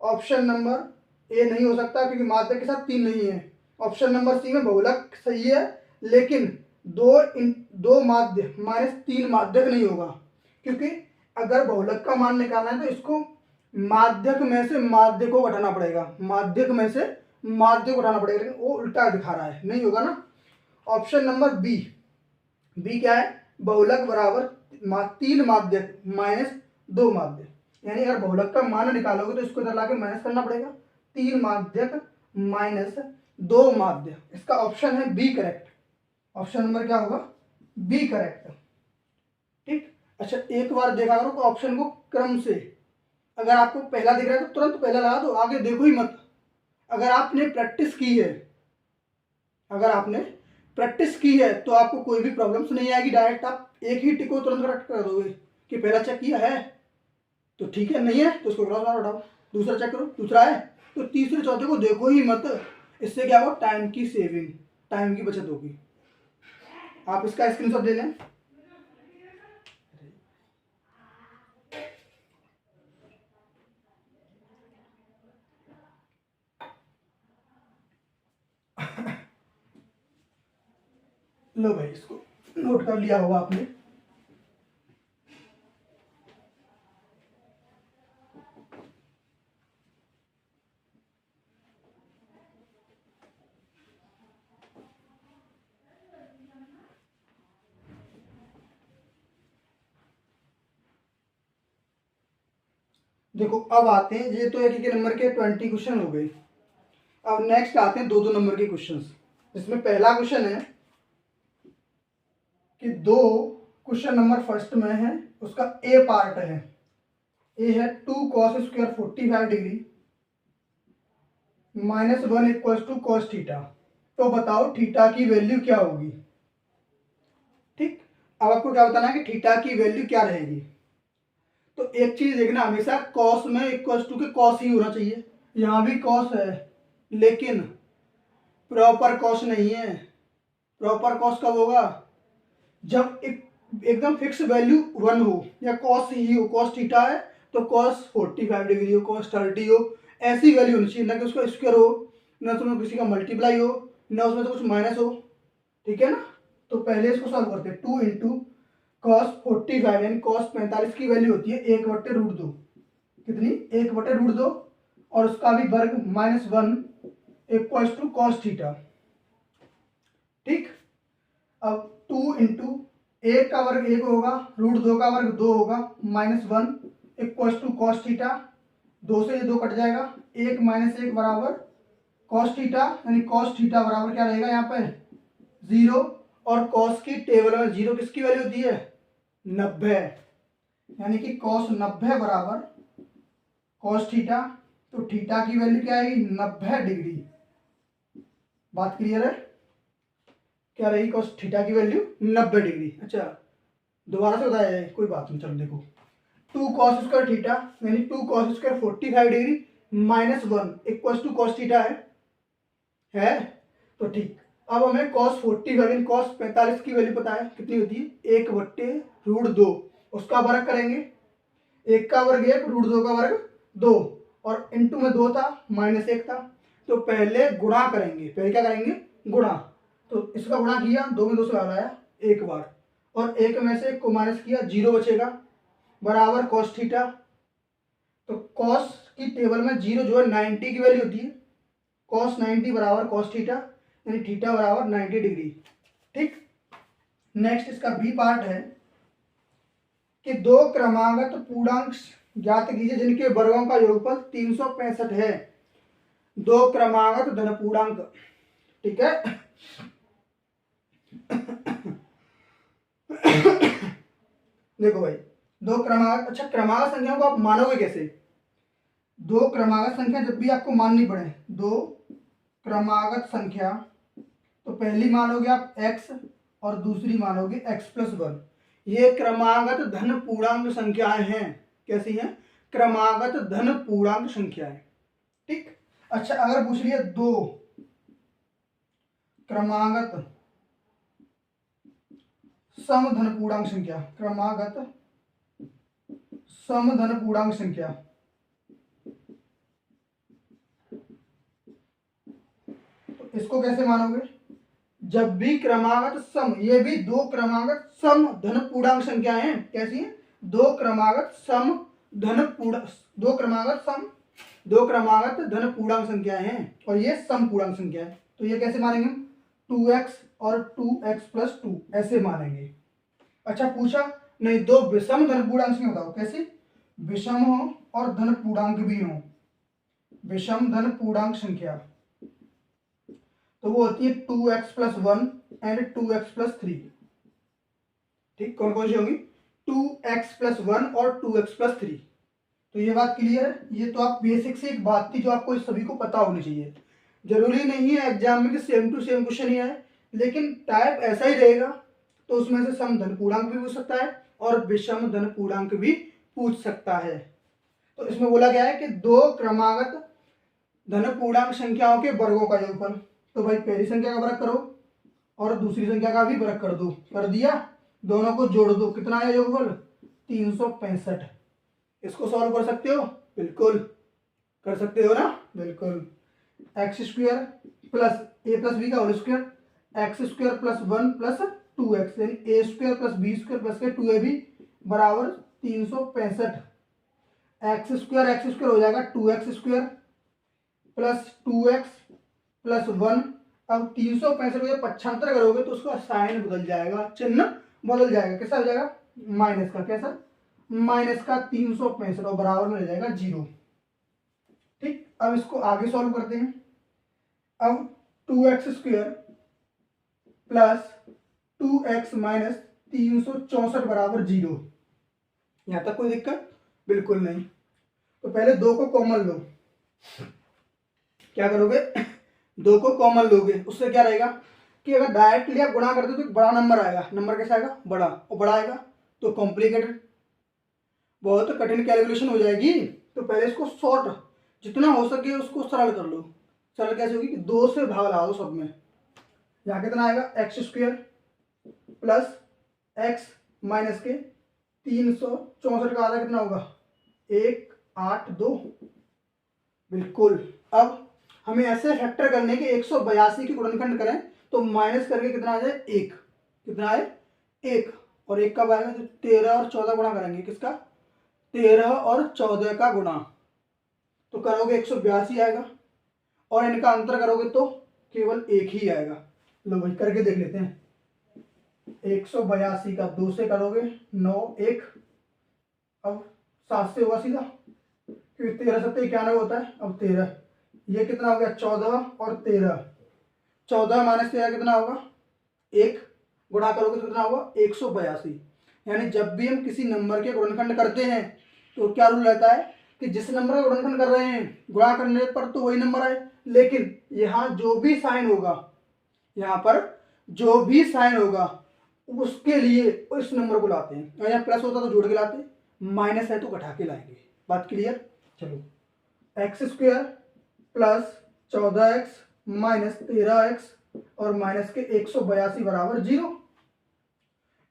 ऑप्शन नंबर ए नहीं हो सकता, क्योंकि माध्यक के साथ 3 नहीं है। ऑप्शन नंबर सी में बहुलक सही है, लेकिन दो माध्य माइनस 3 माध्यक नहीं होगा, क्योंकि अगर बहुलक का मान निकालना है तो इसको माध्यक में से माध्य को घटाना पड़ेगा, माध्यक में से माध्य को घटाना पड़ेगा, लेकिन वो उल्टा दिखा रहा है, नहीं होगा ना। ऑप्शन नंबर बी, बी क्या है? बहुलक बराबर 3 माध्यक माइनस 2 माध्य, यानी अगर बहुलक का मान निकालोगे तो इसको इधर लाके माइनस करना पड़ेगा, 3 माध्यक माइनस 2 माध्य। इसका ऑप्शन है बी करेक्ट। ऑप्शन नंबर क्या होगा? B correct. ठीक। अच्छा, एक बार देखा करो तो ऑप्शन को क्रम से, अगर आपको पहला दिख रहा है तो तुरंत पहला लगा दो, आगे देखो ही मत। अगर आपने प्रैक्टिस की है, अगर आपने प्रैक्टिस की है तो आपको कोई भी प्रॉब्लम्स नहीं आएगी, डायरेक्ट आप एक ही टिक को तुरंत करेक्ट कर दोगे कि पहला चेक किया है तो ठीक है, नहीं है तो उसको क्रॉस मार हटाओ, दूसरा चेक करो, दूसरा है तो तीसरे चौथे को देखो ही मत। इससे क्या होगा? टाइम की सेविंग, टाइम की बचत होगी। आप इसका स्क्रीनशॉट ले लें। लो भाई, इसको नोट कर लिया होगा आपने। देखो, अब आते हैं, ये तो एक एक नंबर के 20 क्वेश्चन हो गए। अब नेक्स्ट आते हैं 2-2 नंबर के क्वेश्चंस, जिसमें पहला क्वेश्चन है कि 2 क्वेश्चन नंबर फर्स्ट में है, उसका ए पार्ट है। ए है 2 cos square 45 degree -1 equals to cos theta. तो बताओ थीटा की वैल्यू क्या होगी? ठीक। अब आपको क्या बताना है कि थीटा की वैल्यू क्या रहेगी। तो एक चीज देखना, हमेशा कॉस में इक्वल्स टू के कॉस ही होना चाहिए। यहाँ भी कॉस है, लेकिन प्रॉपर कॉस नहीं है। प्रॉपर कॉस कब होगा? जब एकदम फिक्स वैल्यू 1 हो, या कॉस ही हो, कॉस थीटा है तो कॉस 45 डिग्री हो, कॉस 30 हो, ऐसी वैल्यू होनी चाहिए, ना कि उसका स्क्वायर हो, ना उसमें किसी का मल्टीप्लाई हो, ना उसमें तो कुछ माइनस हो। ठीक है ना। तो पहले इसको सॉल्व करते हैं। 2 इंटू कॉस 45 यानी कॉस 45 की वैल्यू होती है 1/√2। कितनी? 1/√2, और उसका भी वर्ग -1 इक्वल्स टू कॉस थीटा। ठीक। अब 2 इंटू 1 का वर्ग 1 होगा, √2 का वर्ग 2 होगा, -1 इक्वल्स टू कॉस थीटा। 2 से ये 2 कट जाएगा, 1 - 1 बराबर कॉस थीटा, यानी कॉस थीटा बराबर क्या रहेगा यहाँ पे? 0। और कॉस की टेबल में 0 किसकी वैल्यू होती है? 90, यानी कि कॉस 90 बराबर कॉस थीटा। तो थीटा की वैल्यू क्या आएगी? 90 डिग्री। बात क्लियर है? क्या रहेगी कॉस थीटा की वैल्यू? 90 डिग्री। अच्छा, दोबारा से बताया जाए, कोई बात नहीं, चलो देखो। 2 cos स्क्वायर थीटा यानी 2 cos square 45 degree -1 equals to cos theta है। तो ठीक। अब हमें cos 45 यानी cos 45 की वैल्यू पता है, कितनी होती है? 1/√2। उसका वर्ग करेंगे, 1 का वर्ग 1, √2 का वर्ग 2, और इंटू में 2 था, -1 था। तो पहले गुणा करेंगे, पहले क्या करेंगे? गुणा। तो इसका गुणा किया, 2 में 2 से भाग आया 1 बार, और 1 में से 1 को माइनस किया, 0 बचेगा, बराबर कॉस थीटा। तो कॉस की टेबल में 0 जो है 90 की वैल्यू होती है, कॉस 90 बराबर कॉस थीटा, यानी थीटा बराबर 90 डिग्री। ठीक। नेक्स्ट इसका बी पार्ट है कि 2 क्रमागत पूर्णांक ज्ञात कीजिए जिनके वर्गों का योगफल 365 है। 2 क्रमागत धन पूर्णांक। ठीक है। देखो भाई, 2 क्रमागत, अच्छा क्रमागत संख्याओं को आप मानोगे कैसे? 2 क्रमागत संख्या जब भी आपको माननी पड़े, 2 क्रमागत संख्या, तो पहली मानोगे आप x और दूसरी मानोगे x+1। ये क्रमागत धन पूर्णांक संख्याएं हैं। कैसी हैं? क्रमागत धन पूर्णांक संख्याएं। ठीक। अच्छा, अगर पूछ लिया 2 क्रमागत समधन पूर्णांक संख्या, क्रमागत समधन पूर्णांक संख्या। तो इसको कैसे मानोगे? जब भी क्रमागत सम, ये भी दो क्रमागत सम धन पूर्णांक संख्या है। कैसी है? दो क्रमागत सम धन पूर्णांक, दो क्रमागत धन पूर्णांक संख्या है और ये सम पूर्णांक संख्या है। तो ये कैसे मानेंगे हम? 2x और 2x+2 ऐसे मानेंगे। अच्छा पूछा नहीं, दो विषम धन पूर्णांक संख्या बताओ। कैसे? विषम हो और धन पूर्णांक भी हो, विषम धन पूर्णांक संख्या। तो वो होती है 2x+1 एंड 2x+3। ठीक, कौन कौन सी होंगी? 2x+1 और 2x+3। तो ये बात क्लियर है। ये तो आप बेसिक से एक बात थी जो आपको सभी को पता होनी चाहिए। जरूरी नहीं है एग्जाम में कि सेम टू सेम क्वेश्चन ही आए, लेकिन टाइप ऐसा ही रहेगा। तो उसमें से सम धन पूर्णांक भी पूछ सकता है और विषम धन पूर्णांक भी पूछ सकता है। तो इसमें बोला गया है कि दो क्रमागत धन पूर्णांक संख्याओं के वर्गों का योगफल। तो भाई पहली संख्या का वर्ग करो और दूसरी संख्या का भी वर्ग कर दो। कर दिया, दोनों को जोड़ दो, कितना है योगफल? 365। इसको सॉल्व कर सकते हो? बिल्कुल कर सकते हो ना, बिल्कुल। x² प्लस a+b का होल स्क्वायर, x² + 1 + 2x, यानी a² + b² प्लस के 2ab बराबर 365। x² हो जाएगा 2x² प्लस 2x प्लस 1। अब 365 को 75 करोगे तो उसका साइन बदल जाएगा, चिन्ह बदल जाएगा। कैसा हो जाएगा? माइनस का। कैसा? माइनस का 365 और बराबर में रह जाएगा 0। ठीक, अब इसको आगे सॉल्व करते हैं। अब 2x² प्लस 2x माइनस 364 बराबर 0। यहां तक कोई दिक्कत? बिल्कुल नहीं। तो पहले दो को कॉमन लो। क्या करोगे? दो को कॉमन लोगे, उससे क्या रहेगा कि अगर डायरेक्टली आप गुणा करते हो तो बड़ा नंबर आएगा। नंबर कैसा आएगा? बड़ा। और बड़ा आएगा तो कॉम्प्लिकेटेड, बहुत कठिन कैलकुलेशन हो जाएगी। तो पहले इसको शॉर्ट जितना हो सके उसको सरल कर लो। सरल कैसे होगी कि 2 से भाग लगा दो सब में। यहाँ कितना आएगा? x² प्लस x माइनस के 364 का आधा कितना होगा? 182। बिल्कुल। अब हमें ऐसे फैक्टर करने के 182 की गुणनखंड करें तो माइनस करके कितना आ जाए? 1। कितना है? 1। और 1 कब आएगा? जब 13 और 14 गुणा करेंगे। किसका? 13 और 14 का गुणा। तो करोगे 182 आएगा और इनका अंतर करोगे तो केवल 1 ही आएगा। लो भाई करके देख लेते हैं। 182 का 2 से करोगे 9 1। अब 7 से होगा सीधा, क्योंकि 13 7 91 होता है। अब 13, ये कितना हो गया? 14 और 13। 14 माइनस 13 कितना होगा? 1। गुणा करोगे तो कितना होगा? 182। यानी जब भी हम किसी नंबर के गुणनखंड करते हैं तो क्या रूल रहता है कि जिस नंबर का गुणनखंड कर रहे हैं गुणा करने पर तो वही नंबर आए, लेकिन यहाँ जो भी साइन होगा, यहाँ पर जो भी साइन होगा उसके लिए उस नंबर को लाते हैं। अगर यहाँ प्लस होता तो जोड़ के लाते, माइनस है तो घटा के लाएंगे। बात क्लियर? चलो, x² plus 14x minus 13x और माइनस के 182 बराबर 0।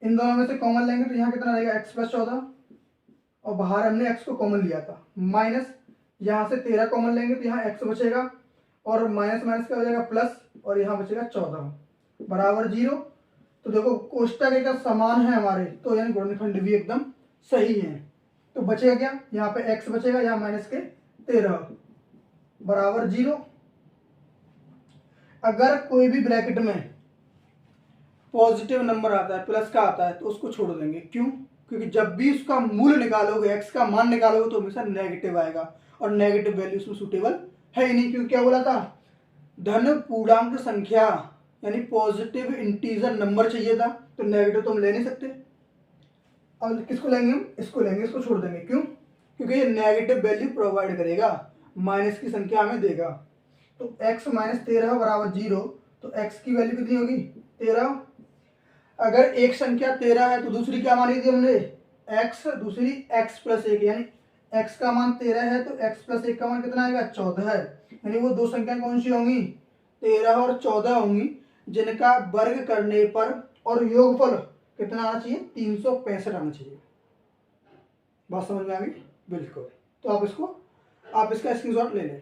इन दोनों में से कॉमन लेंगे तो यहाँ कितना रहेगा? x + 14 और बाहर हमने x को कॉमन लिया था, माइनस यहाँ से 13 कॉमन लेंगे तो यहाँ x बचेगा और माइनस माइनस का हो जाएगा प्लस और यहाँ बचेगा 14 बराबर 0। तो देखो कोष्टक एक समान है हमारे, तो यानी गुणनखंड भी एकदम सही है। तो बचेगा क्या? यहाँ पे x बचेगा, यहाँ माइनस के 13 बराबर 0। अगर कोई भी ब्रैकेट में पॉजिटिव नंबर आता है, प्लस का आता है, तो उसको छोड़ देंगे। क्यों? क्योंकि जब भी उसका मूल्य निकालोगे, x का मान निकालोगे तो हमेशा नेगेटिव आएगा और नेगेटिव वैल्यू उसमें सूटेबल है ही नहीं। क्योंकि क्या बोला था? धन पूर्णांक संख्या यानी पॉजिटिव इंटीजर नंबर चाहिए था, तो नेगेटिव तो हम ले नहीं सकते। अब किसको लेंगे हम? इसको लेंगे, इसको छोड़ देंगे। क्यों? क्योंकि ये नेगेटिव वैल्यू प्रोवाइड करेगा, माइनस की संख्या हमें देगा। तो x माइनस 13 बराबर 0, तो x की वैल्यू कितनी होगी? 13। अगर एक संख्या 13 है तो दूसरी क्या मानी थी हमने? x, दूसरी x + 1, यानी x का मान 13 है तो x + 1 का मान कितना आएगा? 14 है। यानी वो दो संख्या कौन सी होंगी? 13 और 14 होंगी। जिनका वर्ग करने पर और योगफल कितना आना चाहिए, 365 आना चाहिए। बात समझ में आ गई? बिल्कुल। तो आप इसका स्क्रीनशॉट ले लें।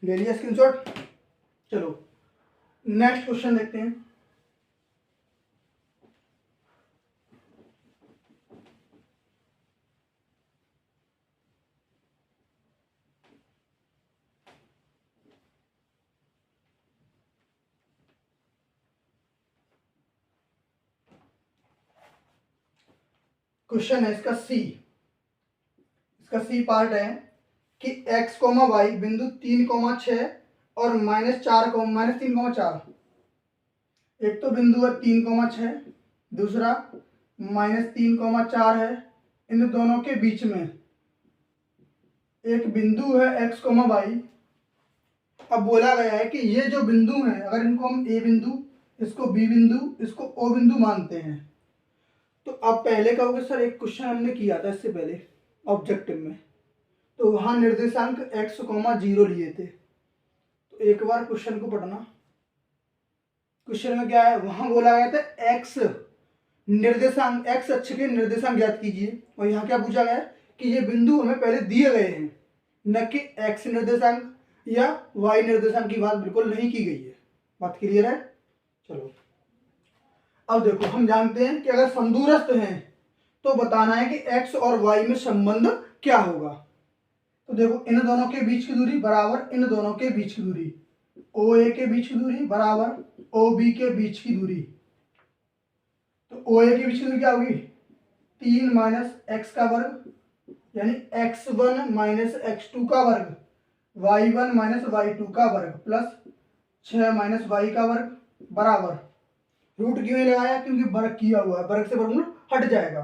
ले लिया स्क्रीनशॉट? चलो नेक्स्ट क्वेश्चन देखते हैं। क्वेश्चन है इसका सी पार्ट है कि x, y बिंदु 3,6 और -3,4। एक तो बिंदु है 3,6, दूसरा -3,4 है। इन दोनों के बीच में एक बिंदु है x, y। अब बोला गया है कि ये जो बिंदु है, अगर इनको हम ए बिंदु, इसको बी बिंदु, इसको ओ बिंदु मानते हैं, तो अब पहले कहोगे सर एक क्वेश्चन हमने किया था इससे पहले ऑब्जेक्टिव में, तो वहां निर्देशांक x, 0 लिए थे। तो एक बार क्वेश्चन को पढ़ना। क्वेश्चन में क्या है, वहां बोला गया था x निर्देशांक, x अक्ष के निर्देशांक ज्ञात कीजिए। और यहाँ क्या पूछा गया है कि ये बिंदु हमें पहले दिए गए हैं, न कि x निर्देशांक या y निर्देशांक की बात बिल्कुल नहीं की गई है। बात क्लियर है? चलो अब देखो, हम जानते हैं कि अगर समदूरस्थ हैं तो बताना है कि x और y में संबंध क्या होगा। तो देखो, इन दोनों के बीच की दूरी बराबर इन दोनों के बीच की दूरी, OA के बीच की दूरी बराबर OB के बीच की दूरी। तो OA के बीच की दूरी क्या होगी, 3 - x का वर्ग, यानी x1 - x2 का वर्ग, y1 - y2 का वर्ग प्लस 6 - y का वर्ग बराबर, रूट क्यों नहीं लगाया, क्योंकि वर्ग किया हुआ है, वर्ग से वर्गमूल हट जाएगा।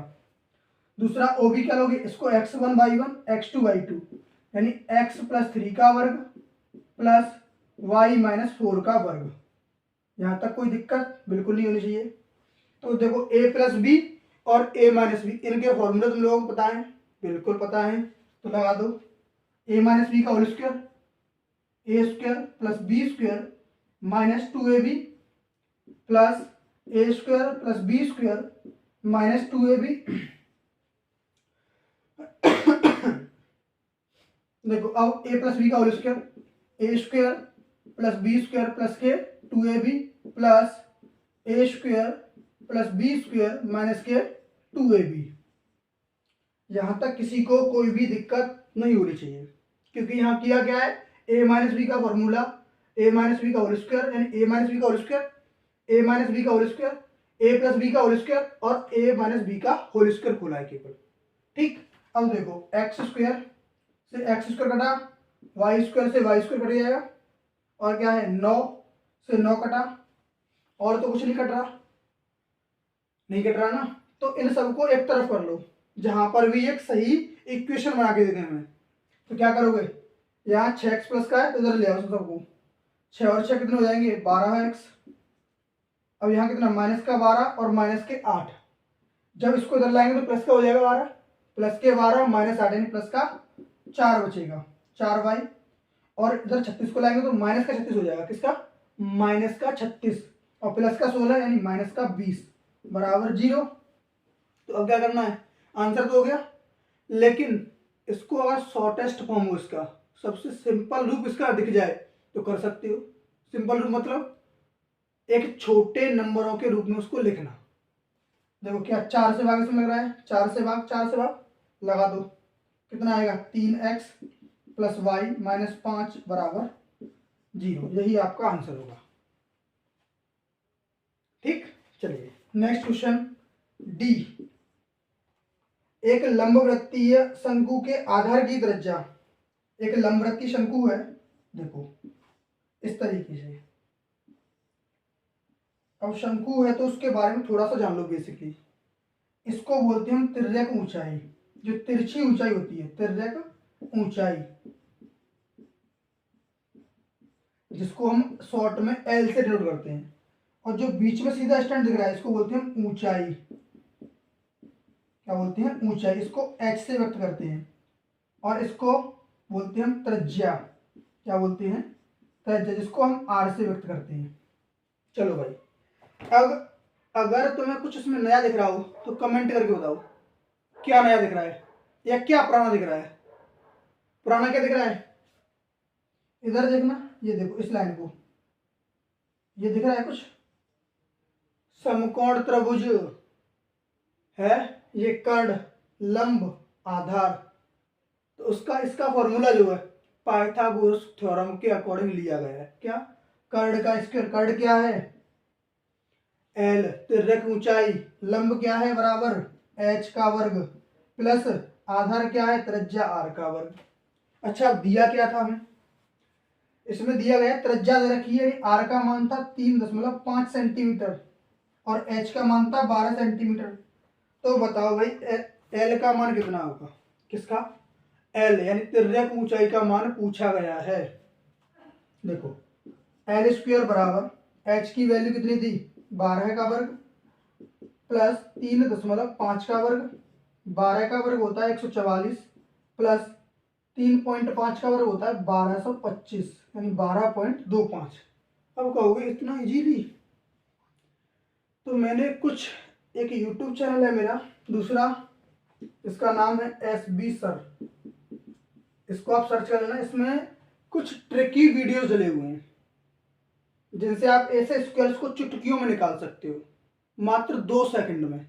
दूसरा OB क्या लोगे, इसको x1 y1 x2 y2, यानी x + 3 का वर्ग प्लस y - 4 का वर्ग। यहां तक कोई दिक्कत बिल्कुल नहीं होनी चाहिए। तो देखो a + b और a - b, इनके फॉर्मूले तुम लोगों को पता है, बिल्कुल पता है, तो लगा दो। a - b का whole square, a² + b² - 2ab plus a² + b² - 2ab। देखो अब a + b का whole square, a² + b² + k 2ab plus a² + b² - k 2ab। यहां तक किसी को कोई भी दिक्कत नहीं होनी चाहिए, क्योंकि यहाँ किया क्या है, a - b का फॉर्मूला, a - b का होल स्क्वायर, यानी a - b का होल स्क्वायर, a - b का होल स्क्वायर, a + b का होल स्क्वायर और a - b का होल स्क्वायर खोला है केवल। ठीक, अब देखो x² से x² कटा, y² से y² कट जाएगा, और क्या है 9 से 9 कटा, और तो कुछ नहीं कट रहा, नहीं कट रहा ना। तो इन सबको एक तरफ कर लो, जहां पर भी एक सही इक्वेशन बना के देते हैं हमें। तो क्या करोगे, यहाँ 6x+ का है तो इधर ले आओ सबको, 6 और 6 कितने हो जाएंगे, 12x। अब यहाँ कितना, -12 और -8। जब इसको इधर लाएंगे तो प्लस का हो जाएगा 12, +12 -8, यानी +4 बचेगा, 4y। और इधर 36 को लाएंगे तो -36 हो जाएगा, किसका, -36, और +16 यानी -20 बराबर 0। तो अब क्या करना है, आंसर तो हो गया, लेकिन इसको अगर शॉर्टेस्ट फॉर्म हो, इसका सबसे सिंपल रूप इसका दिख जाए तो कर सकते हो। सिंपल रूप मतलब एक छोटे नंबरों के रूप में उसको लिखना। देखो क्या 4 से भाग इसमें लग रहा है, 4 से भाग लगा दो, कितना आएगा, 3x + y - 5 बराबर 0। यही आपका आंसर होगा। ठीक, चलिए नेक्स्ट क्वेश्चन डी। एक लंबवृत्तीय शंकु के आधार की त्रिज्या, एक लंबवृत्तीय शंकु है, देखो इस तरीके से। अब शंकु है तो उसके बारे में थोड़ा सा जान लो बेसिकली। इसको बोलते हैं हम तिर्यक ऊंचाई, जो तिरछी ऊंचाई होती है, तिर्यक ऊंचाई। जिसको हम शॉर्ट में एल से डिनोट करते हैं। और जो बीच में सीधा स्टैंड दिख रहा है इसको बोलते हैं ऊंचाई। क्या बोलते हैं? ऊंचाई। इसको एच से व्यक्त करते हैं। और इसको बोलते हैं हम त्रिज्या। क्या बोलते हैं? त्रिज्या, जिसको हम आर से व्यक्त करते हैं। चलो भाई, अब अगर तुम्हें कुछ इसमें नया दिख रहा हो तो कमेंट करके बताओ, क्या नया दिख रहा है या क्या पुराना दिख रहा है? पुराना क्या दिख रहा है? इधर देखना, ये देखो इस लाइन को, ये दिख रहा है कुछ? समकोण त्रिभुज है, ये कर्ण, लंब, आधार। तो उसका इसका फॉर्मूला जो है पाइथागोरस थ्योरम के अकॉर्डिंग लिया गया है। क्या? कर्ण का स्क्वायर। कर्ण क्या है? एल। तिर्यक ऊंचाई, लंब क्या है? बराबर एच का वर्ग, प्लस आधार क्या है? त्रिज्या आर का वर्ग। अच्छा, अब दिया क्या था हमें? इसमें दिया गया त्रिज्या दे रखी है, आर का मान था 3.5 सेंटीमीटर और एच का मान था 12 सेंटीमीटर। तो बताओ भाई एल का मान कितना होगा? किसका? एल, यानी तिर्यक ऊंचाई का मान पूछा गया है। देखो, एल स्क्वायर बराबर एच की वैल्यू कितनी थी? 12 का वर्ग प्लस 3.5 का वर्ग। 12 का वर्ग होता है 144 प्लस 3.5 का वर्ग होता है 1225, यानी 12.25। अब कहोगे इतना इजीली? तो मैंने कुछ, एक यूट्यूब चैनल है मेरा दूसरा, इसका नाम है SB सर, इसको आप सर्च कर लेना। इसमें कुछ ट्रिकी वीडियोस डले हुए हैं जिनसे आप ऐसे स्क्वायर्स को चुटकियों में निकाल सकते हो, मात्र 2 सेकंड में।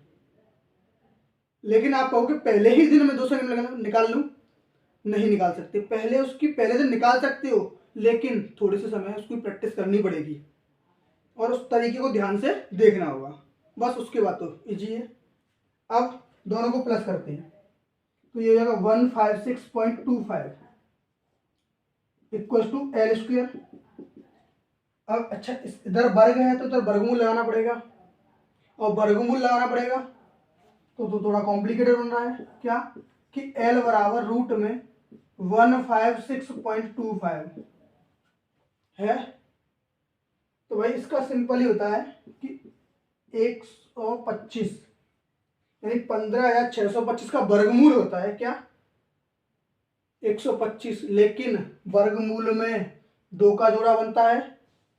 लेकिन आप कहोगे पहले ही दिन में 2 सेकंड में निकाल लूं? नहीं निकाल सकते। पहले दिन निकाल सकते हो, लेकिन थोड़े से समय उसकी प्रैक्टिस करनी पड़ेगी और उस तरीके को ध्यान से देखना होगा, बस। उसके बाद तो इजी है। अब दोनों को प्लस करते हैं तो ये हो जाएगा 156.25 इक्वल टू एल स्क्वायर। अब अच्छा, इधर वर्ग है तो इधर वर्गमूल लगाना पड़ेगा, और वर्गमूल लगाना पड़ेगा तो थोड़ा कॉम्प्लिकेटेड बन रहा है। क्या? कि एल बराबर रूट में 156.25 है। तो भाई इसका सिंपल ही होता है कि 125 यानी 15,625 का वर्गमूल होता है। क्या? 125। लेकिन वर्गमूल में 2 का जोड़ा बनता है,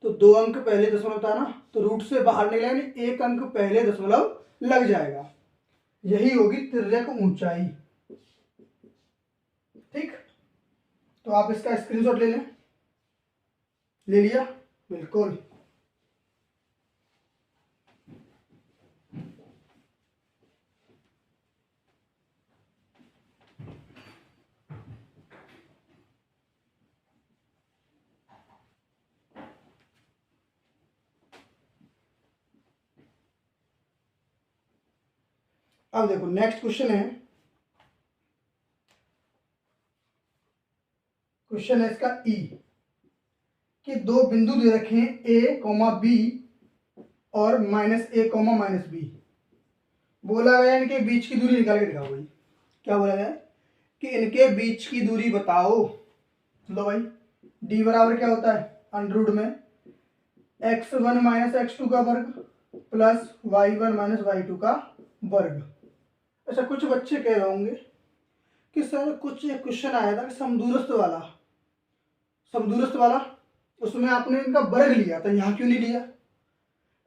तो 2 अंक पहले दशमलव था ना, तो रूट से बाहर निकला यानी 1 अंक पहले दशमलव लग जाएगा। यही होगी तिर्यक ऊंचाई। ठीक, तो आप इसका स्क्रीनशॉट ले लें। ले लिया? बिल्कुल। अब देखो नेक्स्ट क्वेश्चन है, क्वेश्चन है इसका ई, कि 2 बिंदु दे रखे हैं A, B और -A, -B। बोला गया इनके बीच की दूरी निकाल के दिखाओ भाई। क्या बोला गया? कि इनके बीच की दूरी बताओ। लो भाई, D बराबर क्या होता है? अंडर में x1 - x2 का वर्ग प्लस y1 - y2 का वर्ग। अच्छा, कुछ बच्चे कह रहे होंगे कि सर कुछ एक क्वेश्चन आया था कि समदूरस्थ वाला, उसमें आपने इनका वर्ग लिया था, यहाँ क्यों नहीं लिया?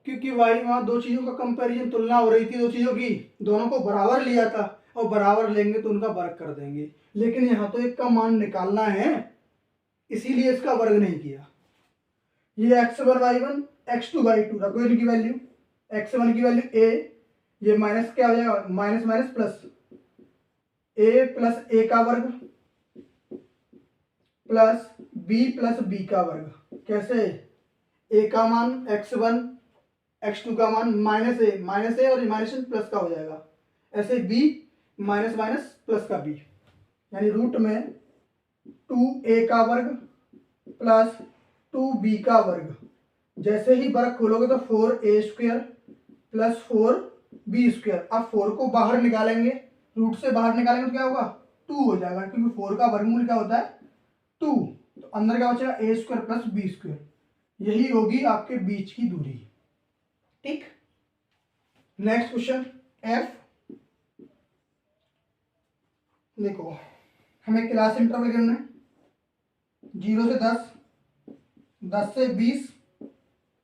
क्योंकि भाई वहाँ 2 चीज़ों का कंपैरिजन, तुलना हो रही थी 2 चीज़ों की, दोनों को बराबर लिया था, और बराबर लेंगे तो उनका वर्ग कर देंगे। लेकिन यहाँ तो एक का मान निकालना है, इसीलिए इसका वर्ग नहीं किया। ये x1 y1 x2 y2 रखो इनकी वैल्यू। x1 की वैल्यू a, ये माइनस क्या हो जाएगा? Minus minus plus, a plus a का वर्ग प्लस b प्लस b का वर्ग। कैसे? a का मान x1, x2 का मान माइनस ए और माइनस प्लस का हो जाएगा। ऐसे b माइनस माइनस प्लस का b, यानी रूट में 2a का वर्ग प्लस 2b का वर्ग। जैसे ही वर्ग खोलोगे तो 4a square plus 4b square. अब 4 को बाहर निकालेंगे, रूट से बाहर निकालेंगे तो क्या होगा? 2 हो जाएगा, क्योंकि 4 का वर्गमूल क्या होता है? 2। तो अंदर क्या बचेगा, ए स्क्वायर प्लस बी स्क्वायर। यही होगी आपके बीच की दूरी। ठीक, नेक्स्ट क्वेश्चन एफ। देखो हमें क्लास इंटरवल गिवन है 0 से 10, 10 से 20,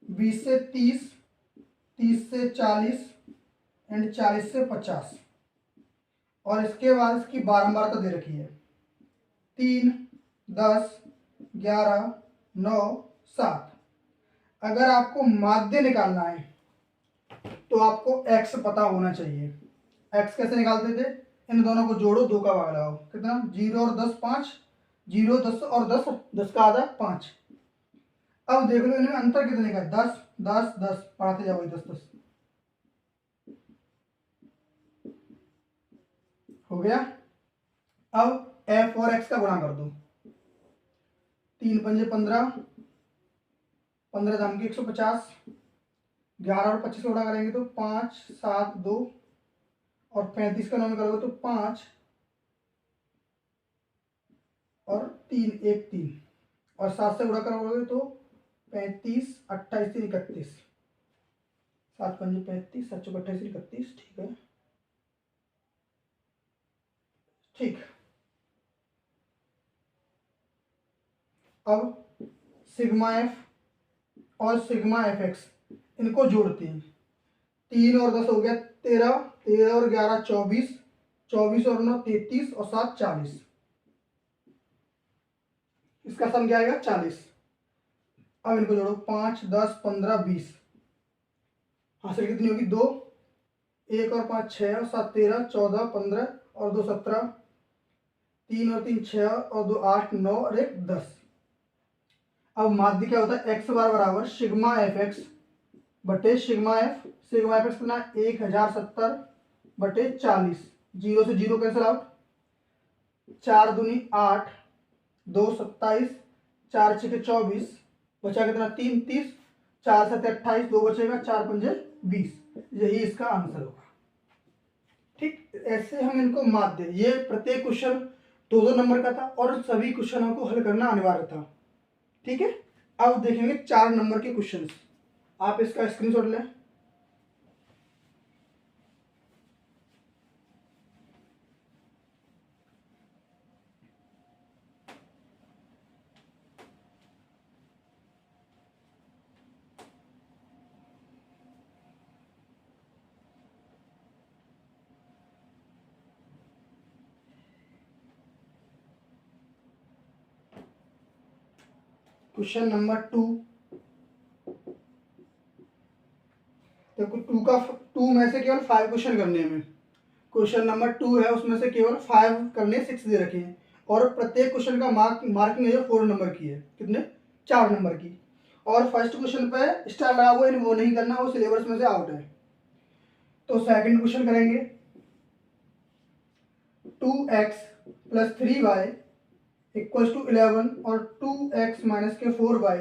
20 से 30, 30 से 40 एंड 40 से 50। और इसके बाद इसकी बारंबारता दे रखी है 3, 10, 11, 9, 7। अगर आपको माध्य निकालना है तो आपको x पता होना चाहिए। x कैसे निकालते थे, इन दोनों को जोड़ो, 2 का भाग लगाओ, कितना, 0 और 10 5, 0 10 और 10, 10 का आधा 5। अब देख लो इनमें अंतर कितने का, 10 10 10, पढ़ाते जाओ 10 10 हो गया। अब f और x का गुणा कर दो, 3 पंजे 15, 15 दाम की 150, 11 और 25 का गुणा करेंगे तो 5 7 2, और 35 का नॉन करोगे तो 5 और 3 1 3, और 7 से गुणा करोगे तो 35 28 3 31, 7 पंजे 35, 7 चौक 28 31। ठीक है, ठीक। अब सिग्मा एफ और सिग्मा एफ एक्स इनको जोड़ते हैं, 3 और 10 हो गया 13, 13 और 11 24, 24 और 9 33, और 7 40। इसका सम क्या आएगा, 40। अब इनको जोड़ो, 5 10 15 20, हासिल कितनी होगी, 2, 1 और 5 6, और 7 13, 14 15, और 2 17, 3 और 3 6, और 2 8 9, और 1 10। अब माध्य क्या होता है, एक्स बार बराबर सिग्मा एफ एक्स बटे sigma F. Sigma F x कितना, 1070 बटे 40, 0 से 0 कैंसिल आउट, 4 दूनी 8, 2 27, 4 6 24, बचा कितना 3 30, 4 7 28, 2 बचेगा, 4 पंजे 20। यही इसका आंसर होगा। ठीक, ऐसे हम इनको माध्य, ये प्रत्येक क्वेश्चन 2-2 नंबर का था और सभी क्वेश्चनों को हल करना अनिवार्य था। ठीक है, अब देखेंगे 4 नंबर के क्वेश्चन। आप इसका स्क्रीनशॉट लें। क्वेश्चन नंबर 2, देखो 2 में से केवल 5 क्वेश्चन करने हैं। क्वेश्चन नंबर 2 है, उसमें से केवल 5 करने, 6 दे रखे हैं, और प्रत्येक क्वेश्चन का मार्किंग है 4 नंबर की है, कितने, 4 नंबर की। और फर्स्ट क्वेश्चन पे स्टार लगा हुआ है, वो नहीं करना, वो सिलेबस में से आउट है। तो सेकंड क्वेश्चन करेंगे, 2x + 3y = 11 और 2x - के 4y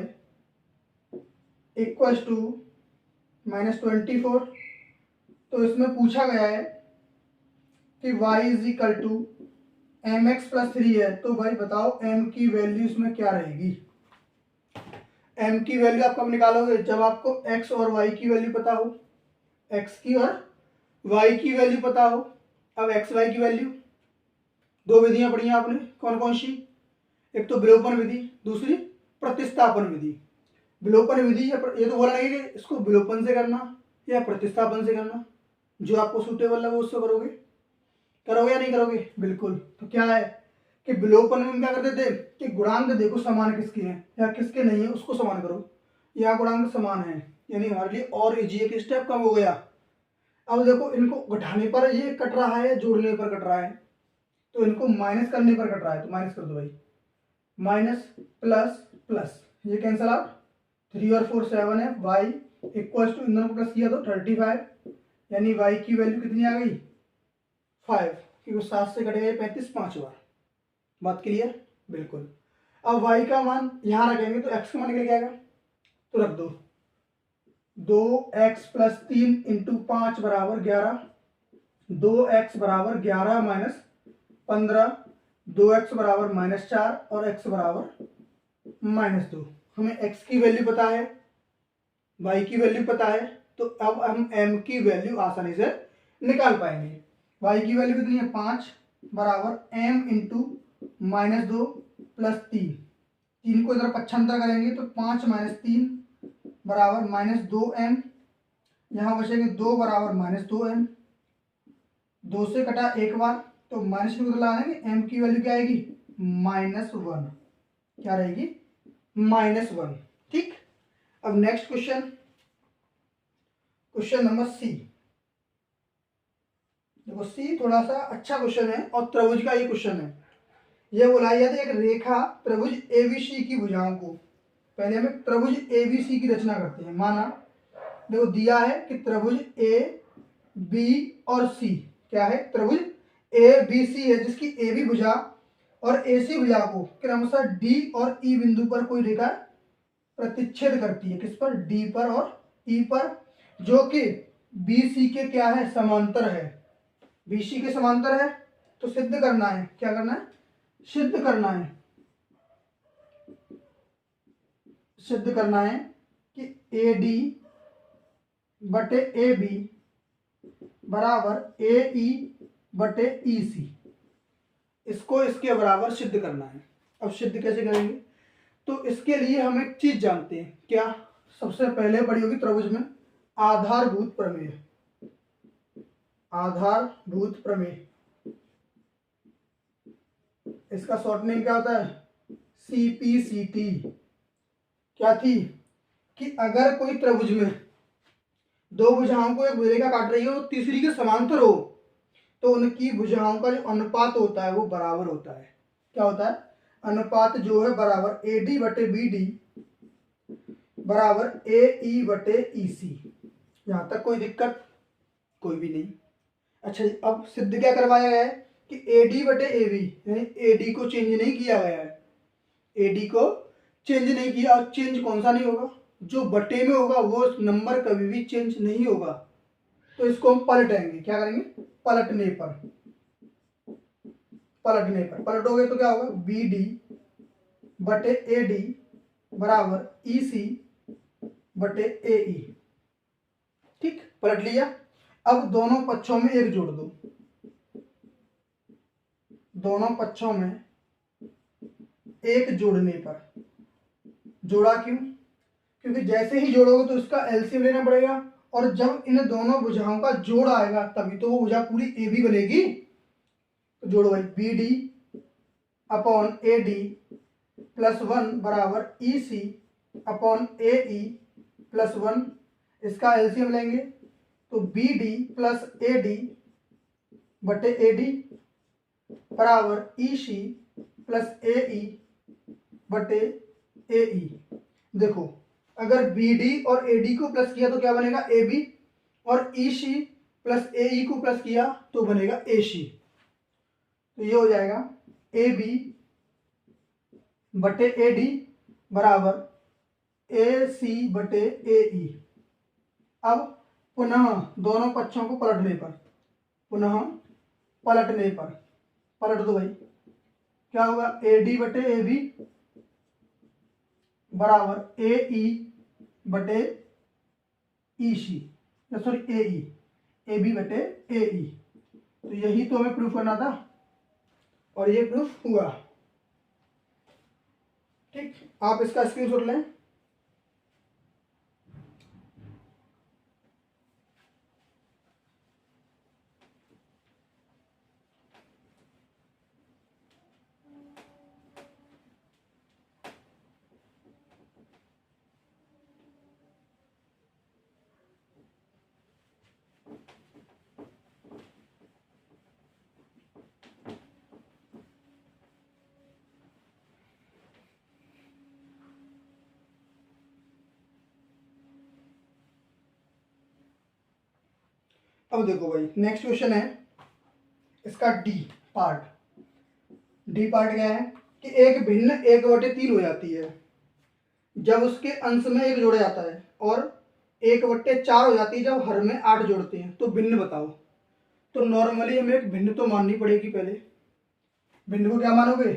= -24। तो इसमें पूछा गया है कि y = mx + 3 है, तो भाई बताओ m की वैल्यू इसमें क्या रहेगी। m की वैल्यू आप कब निकालोगे, जब आपको x और y की वैल्यू पता हो, x की और y की वैल्यू पता हो। अब x y की वैल्यू, 2 विधियां पढ़ी हैं आपने, कौन कौन सी, एक तो विलोपन विधि, दूसरी प्रतिस्थापन विधि। विलोपन विधि ये तो बोला नहीं कि इसको विलोपन से करना या प्रतिस्थापन से करना, जो आपको सूटेबल लगे उससे करोगे। करोगे या नहीं करोगे, बिल्कुल। तो क्या है कि विलोपन में क्या करते थे कि गुणांक देखो समान किसके हैं या किसके नहीं है, उसको समान करो। यहाँ गुणांक समान है, यानी हमारे लिए और इजी एक स्टेप कम हो गया। अब देखो इनको घटाने पर ये कट रहा है, जोड़ने पर कट रहा है, तो इनको माइनस करने पर कट रहा है, तो माइनस कर दो भाई, माइनस प्लस प्लस, ये कैंसल आउट, 3 और 4 7 है, y = इन दोनों को प्लस किया तो 35, यानी y की वैल्यू कितनी आ गई, 5, क्योंकि 7 से कटेगा 35 5 बार। बात क्लियर, बिल्कुल। अब y का मान यहाँ रखेंगे तो x का मान निकल जाएगा, तो रख दो, 2x + 3 × 5 = 11, 2x = 11 - 15, 2x = -4 और x = -2। हमें x की वैल्यू पता है, y की वैल्यू पता है, तो अब हम m की वैल्यू आसानी से निकाल पाएंगे। y की वैल्यू कितनी है 5 बराबर m इंटू -2 प्लस 3। 3 को इधर पक्षांतर करेंगे तो 5 - 3 बराबर -2m। यहाँ बचेंगे 2 बराबर -2m। 2 से कटा एक बार तो माइनस टू लगाएंगे, m की वैल्यू क्या आएगी -1। क्या रहेगी -1। ठीक। अब next question, question number C. देखो सी थोड़ा सा अच्छा क्वेश्चन है और त्रिभुज का ये क्वेश्चन है। यह बोला जाता है एक रेखा त्रिभुज एबीसी की भुजाओं को, पहले हमें त्रिभुज एबीसी की रचना करते हैं। माना देखो दिया है कि त्रिभुज ए बी और सी, क्या है त्रिभुज ए बी सी है, जिसकी ए बी भुजा और ए सी भुजा को क्रमशः डी और ई बिंदु पर कोई रेखा प्रतिच्छेद करती है। किस पर? डी पर और ई पर, जो कि बी सी के क्या है समांतर है। बी सी के समांतर है तो सिद्ध करना है, क्या करना है सिद्ध करना है, सिद्ध करना है कि ए डी बटे ए बी बराबर ए ई बटे ई सी, इसको इसके बराबर सिद्ध करना है। अब सिद्ध कैसे करेंगे? तो इसके लिए हम एक चीज जानते हैं, क्या? सबसे पहले पढ़ी होगी त्रिभुज में आधारभूत प्रमेय। आधारभूत प्रमेय, इसका शॉर्ट नेम क्या होता है? CPCT। क्या थी कि अगर कोई त्रिभुज में दो भुजाओं को एक रेखा काट रही हो तो तीसरी के समांतर हो, तो उनकी भुजाओं का जो अनुपात होता है वो बराबर होता है। क्या होता है? अनुपात जो है बराबर AD बटे BD बराबर AE बटे EC। यहां तक कोई दिक्कत? कोई भी नहीं। अच्छा जी, अब सिद्ध क्या करवाया गया है कि AD बटे AB, यानी AD को चेंज नहीं किया गया है। AD को चेंज नहीं किया, और चेंज कौन सा नहीं होगा? जो बटे में होगा वो नंबर कभी भी चेंज नहीं होगा। तो इसको हम पलटेंगे, क्या करेंगे? पलटने पर, पलटने पर पलटोगे तो क्या होगा? BD बटे AD बराबर EC बटे AE। ठीक, पलट लिया। अब दोनों पक्षों में एक जोड़ दो, दोनों पक्षों में एक जोड़ने पर, जोड़ा क्यों? क्योंकि जैसे ही जोड़ोगे तो इसका एलसीएम लेना पड़ेगा, और जब इन दोनों भुजाओं का जोड़ आएगा तभी तो वो भुजा पूरी ए बी बनेगी। तो जोड़ो भाई, b d upon a d plus 1 बराबर ई सी अपॉन ए ई प्लस 1। इसका एलसीएम लेंगे तो b d plus a d बटे ए डी बराबर ई सी प्लस ए ई बटे ए ई। देखो अगर बी डी और ए डी को प्लस किया तो क्या बनेगा? ए बी, और ई सी प्लस ए ई को प्लस किया तो बनेगा ए सी। तो ये हो जाएगा ए बी बटे ए डी बराबर ए सी बटे ए ई। अब पुनः दोनों पक्षों को पलटने पर, पुनः पलटने पर पलट दो भाई, क्या होगा? ए डी बटे ए बी बराबर ए ई बटे ई सी, sorry A E, A B बटे ए ई। तो यही तो हमें प्रूफ करना था और ये प्रूफ हुआ। ठीक, आप इसका स्क्रीनशॉट लें। अब देखो भाई, नेक्स्ट क्वेश्चन है इसका डी पार्ट। डी पार्ट क्या है कि एक भिन्न 1/3 हो जाती है जब उसके अंश में एक जोड़ा जाता है, और 1/4 हो जाती है जब हर में 8 जोड़ते हैं। तो भिन्न बताओ। तो नॉर्मली हमें एक भिन्न तो माननी पड़ेगी। पहले भिन्न को क्या मानोगे?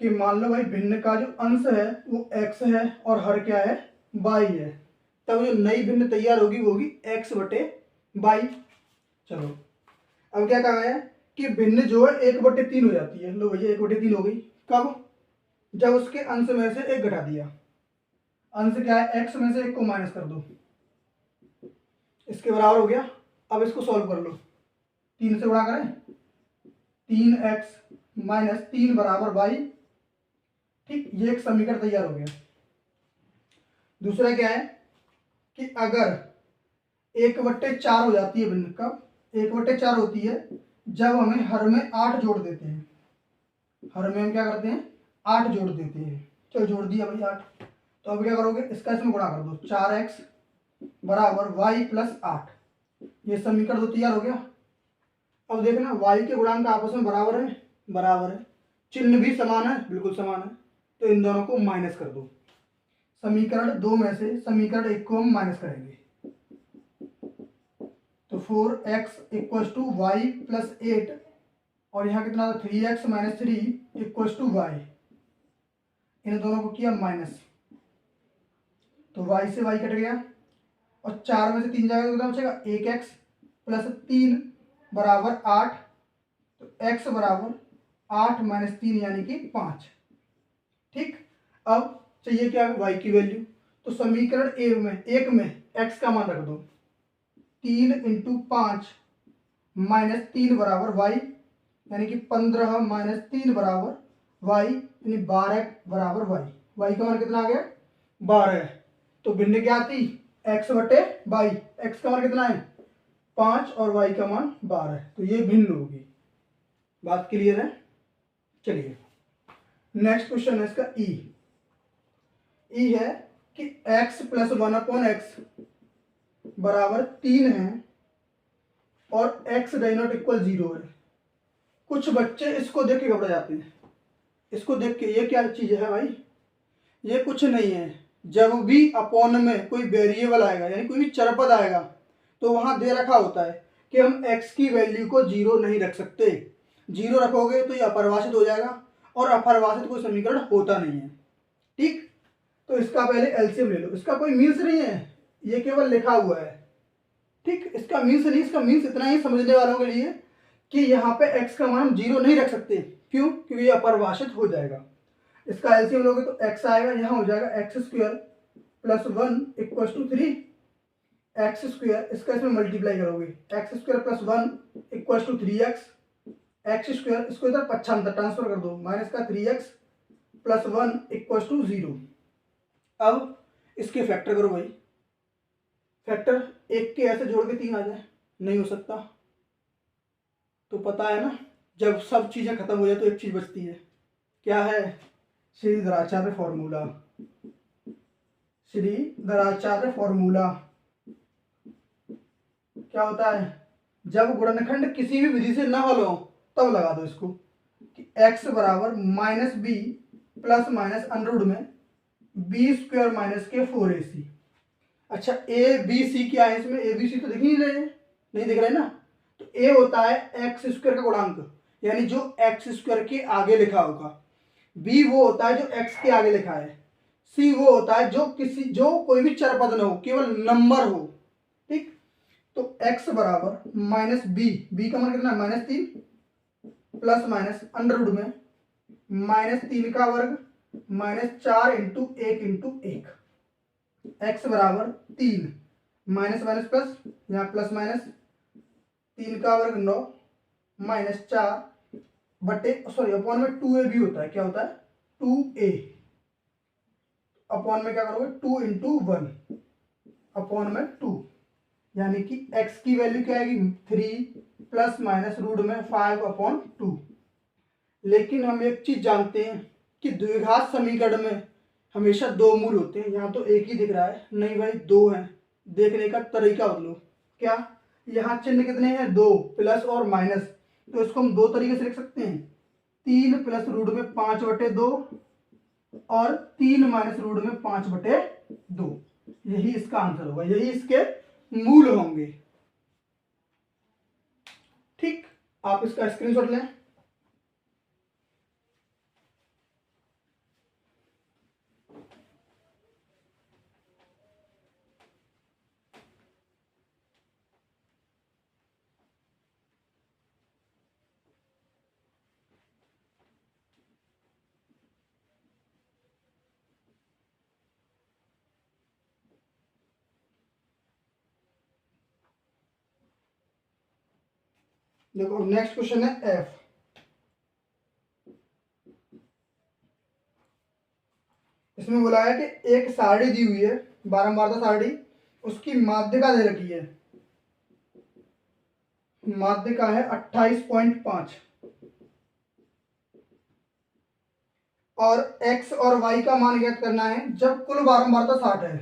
कि मान लो भाई भिन्न का जो अंश है वो x है और हर क्या है y है, तब जो नई भिन्न तैयार होगी वो होगी x बटे y। चलो अब क्या कहा गया कि भिन्न जो है 1/3 हो जाती है। लो भैया 1/3 हो गई। कब? जब उसके अंश में से एक घटा दिया। अंश क्या है? x में से एक को माइनस कर दो, इसके बराबर हो गया। अब इसको सॉल्व कर लो, 3 से गुणा करें, 3x माइनस 3 बराबर y। ठीक, ये एक समीकरण तैयार हो गया। दूसरा क्या है कि अगर 1/4 हो जाती है भिन्न, कब 1/4 होती है? जब हमें हर में 8 जोड़ देते हैं। हर में हम क्या करते हैं? 8 जोड़ देते हैं। चलो जोड़ दिया भाई 8। तो अब क्या करोगे? इसका इसमें गुणा कर दो, 4x बराबर y प्लस 8। ये समीकरण तो तैयार हो गया। अब देखना y के गुणांक आपस में बराबर है, बराबर है, चिन्ह भी समान है, बिल्कुल समान है, तो इन दोनों को माइनस कर दो। समीकरण 2 में से समीकरण 1 को हम माइनस करेंगे, तो 4x equal to Y plus 8, और यहाँ कितना था? 3x minus 3 equal to y. इन दोनों को किया माइनस, तो y से y कट गया, और 4 में से 3 जाएगा तो कितना बचेगा? 1x प्लस 3 बराबर 8, तो x बराबर 8 माइनस 3 यानी कि 5। ठीक, अब चाहिए क्या? y की वैल्यू। तो समीकरण एक में x का मान रख दो, 3 इंटू 5 माइनस 3 बराबर y, यानी कि 15 माइनस 3 बराबर y, यानी 12 बराबर y। y का मान कितना आ गया? 12। तो भिन्न क्या आती? x बटे y। x का मान कितना है? 5 और y का मान 12। तो ये भिन्न होगी। बात क्लियर है? चलिए नेक्स्ट क्वेश्चन है इसका ई है कि x प्लस 1/x बराबर 3 है और x डाई नॉट इक्वल 0 है। कुछ बच्चे इसको देख के घबरा जाते हैं। इसको देख के, ये क्या चीज है भाई? ये कुछ नहीं है। जब भी अपॉन में कोई वेरिएबल आएगा, यानी कोई भी चर पद आएगा, तो वहां दे रखा होता है कि हम x की वैल्यू को 0 नहीं रख सकते। 0 रखोगे तो ये अपरिभाषित हो जाएगा, और अपरिभाषित कोई समीकरण होता नहीं है। ठीक, तो इसका पहले एलसीएम ले लो। इसका कोई मीन्स नहीं है, ये केवल लिखा हुआ है। ठीक, इसका मीन्स नहीं, इसका मीन्स इतना ही समझने वालों के लिए कि यहाँ पे x का मान 0 नहीं रख सकते। क्यों? क्योंकि ये अपरिभाषित हो जाएगा। इसका एलसीएम लोगे तो x आएगा, यहाँ हो जाएगा x² plus 1 equal to 3 x²। इसका इसमें मल्टीप्लाई करोगे, x² plus 1 equal to 3x, x², इसको इधर पक्षांतर ट्रांसफर कर दो, माइनस का 3x प्लस 1 इक्वल टू 0। अब इसके फैक्टर करो भाई। फैक्टर एक के ऐसे जोड़ के 3 आ जाए, नहीं हो सकता। तो पता है ना, जब सब चीजें खत्म हो जाए तो एक चीज बचती है, क्या है? श्रीधराचार्य फॉर्मूला। श्रीधराचार्य फॉर्मूला क्या होता है? जब गुणनखंड किसी भी विधि से न हल हो तब लगा दो इसको, कि x बराबर minus b plus minus under में b² माइनस के 4ac। अच्छा, ए बी सी क्या है इसमें? ए बी सी तो दिख नहीं रहे हैं, नहीं दिख रहे ना। तो ए होता है x² का गुणांक, यानी जो x² के आगे लिखा होगा। बी वो होता है जो x के आगे लिखा है। सी वो होता है जो कोई भी चर पद न हो, केवल नंबर हो। ठीक, तो x बराबर माइनस बी का मान कितना है? -3 प्लस माइनस अंडर में -3 का वर्ग -4 इंटू 1 इंटू 1। x बराबर 3 माइनस माइनस प्लस, यहाँ प्लस माइनस 3 का वर्ग 9 -4 बटे, सॉरी अपॉन में 2a भी होता है। क्या होता है? 2a। अपॉन में क्या करोगे? 2 इंटू 1 अपॉन में 2, यानी कि x की वैल्यू क्या आएगी? 3 प्लस माइनस रूट में 5/2। लेकिन हम एक चीज जानते हैं कि द्विघात समीकरण में हमेशा 2 मूल होते हैं। यहाँ तो एक ही दिख रहा है, नहीं भाई 2 है। देखने का तरीका बदलो। क्या? यहाँ चिन्ह कितने हैं? 2, प्लस और माइनस। तो इसको हम 2 तरीके से लिख सकते हैं, 3 प्लस रूट में 5/2 और 3 माइनस रूट में 5/2। यही इसका आंसर होगा, यही इसके मूल होंगे। ठीक, आप इसका स्क्रीनशॉट लें। देखो नेक्स्ट क्वेश्चन है एफ। इसमें बोला है कि एक सारणी दी हुई है, बारंबारता सारणी, उसकी माध्यिका दे रखी है, माध्यिका है 28.5 और x और y का मान ज्ञात करना है जब कुल बारंबारता 60 है,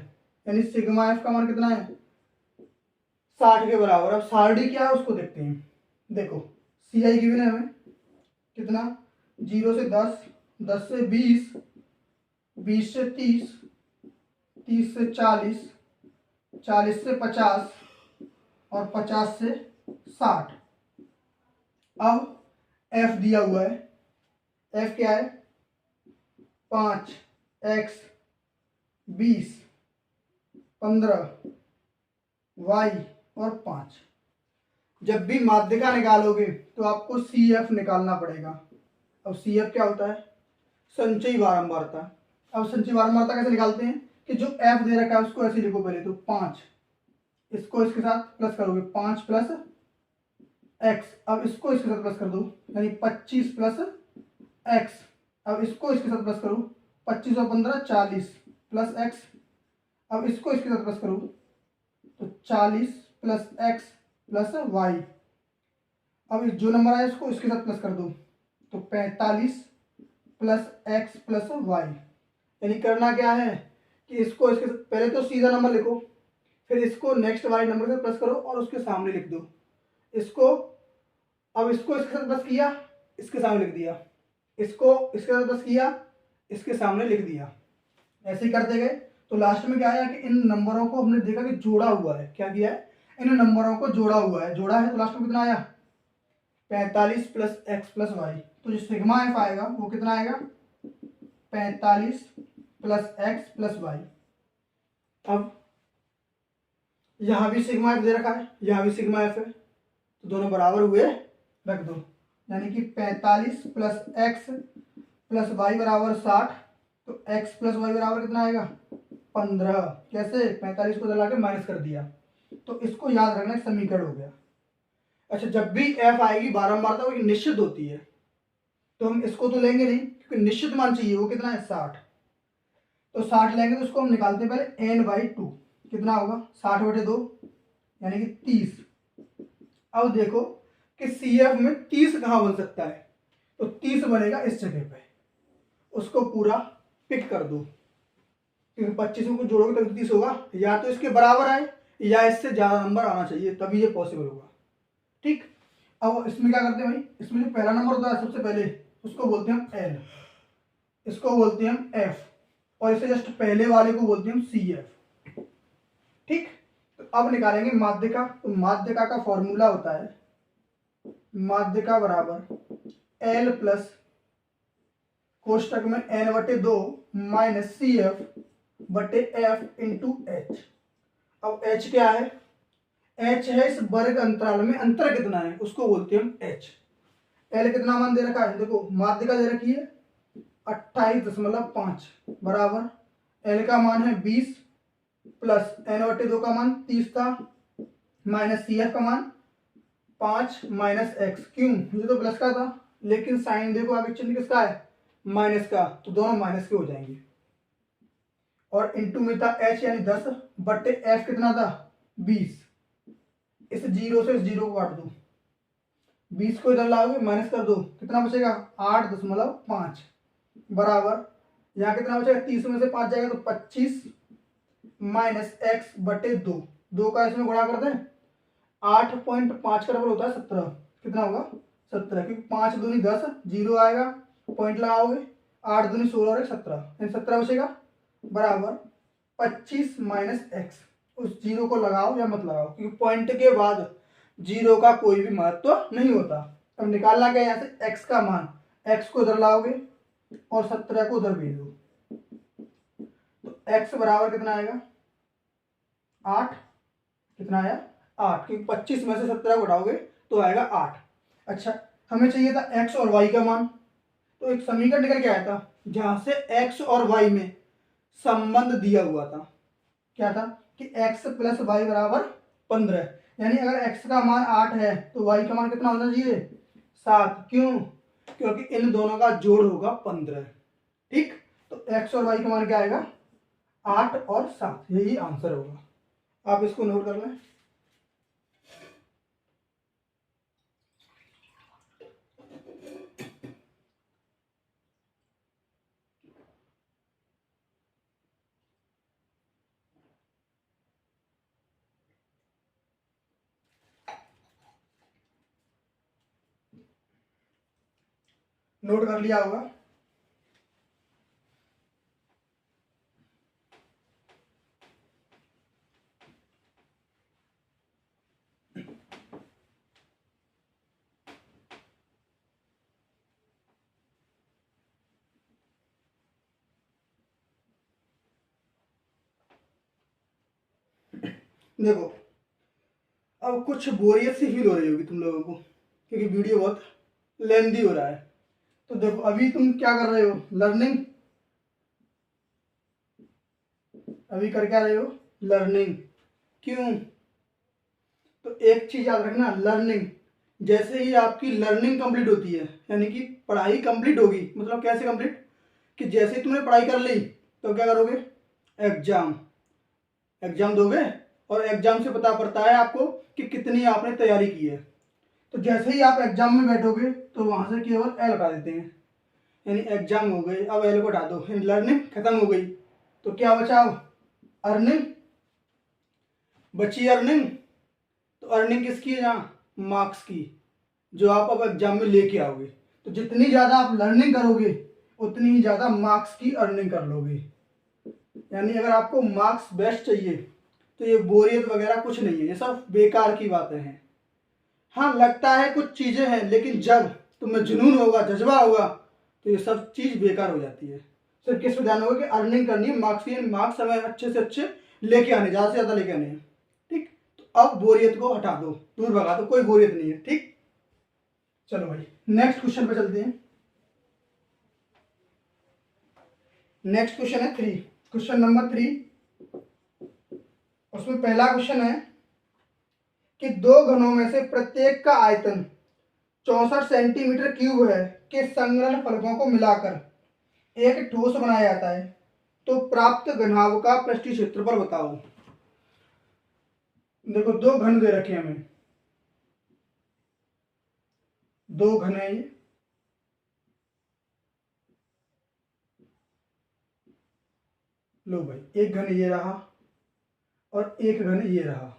यानी सिग्मा एफ का मान कितना है 60 के बराबर। अब सारणी क्या है उसको देखते हैं। देखो सी आई गिवन है हमें कितना 0 से 10, 10 से 20, 20 से 30, 30 से 40, 40 से 50 और 50 से 60। अब f दिया हुआ है, f क्या है 5, x 20, 15, y और 5। जब भी माध्यिका निकालोगे तो आपको सी एफ निकालना पड़ेगा। अब सी एफ क्या होता है संचयी बारंबारता। अब संचयी बारंबारता कैसे निकालते हैं कि जो एफ दे रखा है उसको ऐसे लिखो पहले तो 5, इसको इसके साथ प्लस करोगे 5 प्लस एक्स, अब इसको इसके साथ प्लस कर दो यानी 25 प्लस एक्स, अब इसको इसके साथ प्लस करो 25 और 15 40 प्लस एक्स, अब इसको इसके साथ प्लस करो तो 40 प्लस एक्स प्लस वाई, अब जो नंबर आया इसको इसके साथ प्लस कर दो तो 45 प्लस एक्स प्लस वाई। यानी करना क्या है कि इसको इसके पहले तो सीधा नंबर लिखो, फिर इसको नेक्स्ट वाले नंबर से प्लस करो और उसके सामने लिख दो इसको। अब इसको इसके साथ प्लस किया, इसके सामने लिख दिया, इसको इसके साथ प्लस किया, इसके सामने लिख दिया, ऐसे ही करते गए। तो लास्ट में क्या आया कि इन नंबरों को हमने देखा कि जोड़ा हुआ है। क्या किया है इन नंबरों को जोड़ा हुआ है, जोड़ा है तो लास्ट में कितना आया 45 प्लस एक्स प्लस वाई। तो जो सिग्मा एफ आएगा वो कितना आएगा 45 प्लस एक्स प्लस वाई। अब यहां भी सिग्मा एफ दे रखा है, यहां भी सिग्मा एफ है, तो दोनों बराबर हुए रख दो, यानी कि 45 प्लस एक्स प्लस वाई बराबर 60। तो एक्स प्लस वाई बराबर कितना आएगा 15। कैसे 45 को दला के माइनस कर दिया, तो इसको याद रखना समीकरण हो गया। अच्छा जब भी एफ आएगी बारंबारता वो निश्चित होती है, तो हम इसको तो लेंगे नहीं क्योंकि निश्चित मान चाहिए, वो कितना है 60। तो 60 लेंगे तो उसको हम निकालते हैं पहले n/2, कितना होगा 60/2 यानी कि 30। अब देखो कि सी एफ में 30 कहाँ बन सकता है, तो 30 बनेगा इस जगह पे, उसको पूरा पिक कर दो क्योंकि 25 को जोड़ोगे तभी 30 होगा, या तो इसके बराबर आए या इससे ज्यादा नंबर आना चाहिए तभी ये पॉसिबल होगा। ठीक, अब इसमें क्या करते हैं भाई, इसमें जो पहला नंबर होता है सबसे पहले उसको बोलते हैं हम एल, इसको बोलते हैं हम एफ, और इसे जस्ट पहले वाले को बोलते हैं हम सी एफ। ठीक, तो अब निकालेंगे माध्यिका। तो माध्यिका का फॉर्मूला होता है माध्यिका बराबर एल प्लस कोष्टक में n/2 माइनस सी एफ बटे एफ इंटू एच। अब एच क्या है, एच है इस वर्ग अंतराल में अंतर कितना है उसको बोलते हैं हम एच। एल कितना मान दे रखा है, देखो माध्यिका दे रखी है 28.5 बराबर एल का मान है 20 प्लस n/2 का मान 30 था माइनस सी एफ का मान 5 माइनस एक्स। क्यों, ये तो प्लस का था लेकिन साइन देखो आगे चिन्ह किसका है माइनस का, तो दोनों माइनस के हो जाएंगे। और इंटू में था एच यानी 10 बटे एफ कितना था 20, इस 0 से इस 0 को काट दो, 20 को इधर लाओगे माइनस कर दो कितना बचेगा 8.5 बराबर यहाँ कितना बचेगा 30 में से 5 जाएगा तो 25 माइनस एक्स बटे 2, 2 का इसमें गुणा कर दें 8.5 का डबल होता है 17, कितना होगा 17 क्योंकि 5 दूनी 10, 0 आएगा पॉइंट लगाओगे 8 दूनी 16 और 17 17 बचेगा बराबर 25 माइनस एक्स। उस 0 को लगाओ या मत लगाओ क्योंकि पॉइंट के बाद 0 का कोई भी महत्व नहीं होता। अब निकालना क्या है यहाँ से x का मान, x को उधर लाओगे और 17 को उधर भेज दो, तो x बराबर कितना आएगा 8, कितना आया 8 क्योंकि 25 में से 17 को उठाओगे तो आएगा 8। अच्छा हमें चाहिए था x और y का मान, तो एक समीकरण निकल के आया था जहां से x और y में संबंध दिया हुआ था। क्या था कि x प्लस वाई बराबर 15, यानी अगर x का मान 8 है तो y का मान कितना होना चाहिए 7। क्यों? क्योंकि इन दोनों का जोड़ होगा 15। ठीक, तो x और y का मान क्या आएगा 8 और 7, यही आंसर होगा। आप इसको नोट कर लें। नोट कर लिया होगा। देखो, अब कुछ बोरियत सी फील हो रही होगी तुम लोगों को, क्योंकि वीडियो बहुत लेंदी हो रहा है। तो देखो, अभी तुम क्या कर रहे हो, लर्निंग। अभी कर क्या रहे हो, लर्निंग। क्यों? तो एक चीज याद रखना, लर्निंग। जैसे ही आपकी लर्निंग कंप्लीट होती है, यानी कि पढ़ाई कंप्लीट होगी, मतलब कैसे कंप्लीट, कि जैसे ही तुमने पढ़ाई कर ली तो क्या करोगे, एग्जाम। एग्जाम दोगे और एग्जाम से पता पड़ता है आपको कि कितनी आपने तैयारी की है। तो जैसे ही आप एग्जाम में बैठोगे तो वहां से केवल एल हटा देते हैं, यानी एग्जाम हो गई, अब एल को हटा दो, यानी लर्निंग खत्म हो गई। तो क्या बचा, अर्निंग बची, अर्निंग। तो अर्निंग किसकी है, यहाँ मार्क्स की, जो आप अब एग्जाम में लेके आओगे। तो जितनी ज़्यादा आप लर्निंग करोगे उतनी ही ज़्यादा मार्क्स की अर्निंग कर लोगे। यानी अगर आपको मार्क्स बेस्ट चाहिए तो ये बोरियत वगैरह कुछ नहीं है, ये सब बेकार की बातें हैं। हाँ, लगता है कुछ चीज़ें हैं, लेकिन जब तुम्हें जुनून होगा, जज्बा होगा, तो ये सब चीज़ बेकार हो जाती है। सिर्फ किस पे ध्यान होगा कि अर्निंग करनी है, मार्क्स की, मार्क्स हमें अच्छे से अच्छे लेके आने, ज़्यादा से ज़्यादा लेके आने हैं। ठीक, तो अब बोरियत को हटा दो, दूर भगा दो, कोई बोरियत नहीं है। ठीक, चलो भाई नेक्स्ट क्वेश्चन पे चलते हैं। नेक्स्ट क्वेश्चन है 3, क्वेश्चन नंबर 3। उसमें पहला क्वेश्चन है कि दो घनों में से प्रत्येक का आयतन 64 सेंटीमीटर क्यूब है के संलग्न फलकों को मिलाकर एक ठोस बनाया जाता है, तो प्राप्त घनाभ का पृष्ठीय क्षेत्रफल बताओ। देखो, दो घन दे रखे हैं हमें, दो घन है ये। लो भाई, एक घन ये रहा और एक घन ये रहा।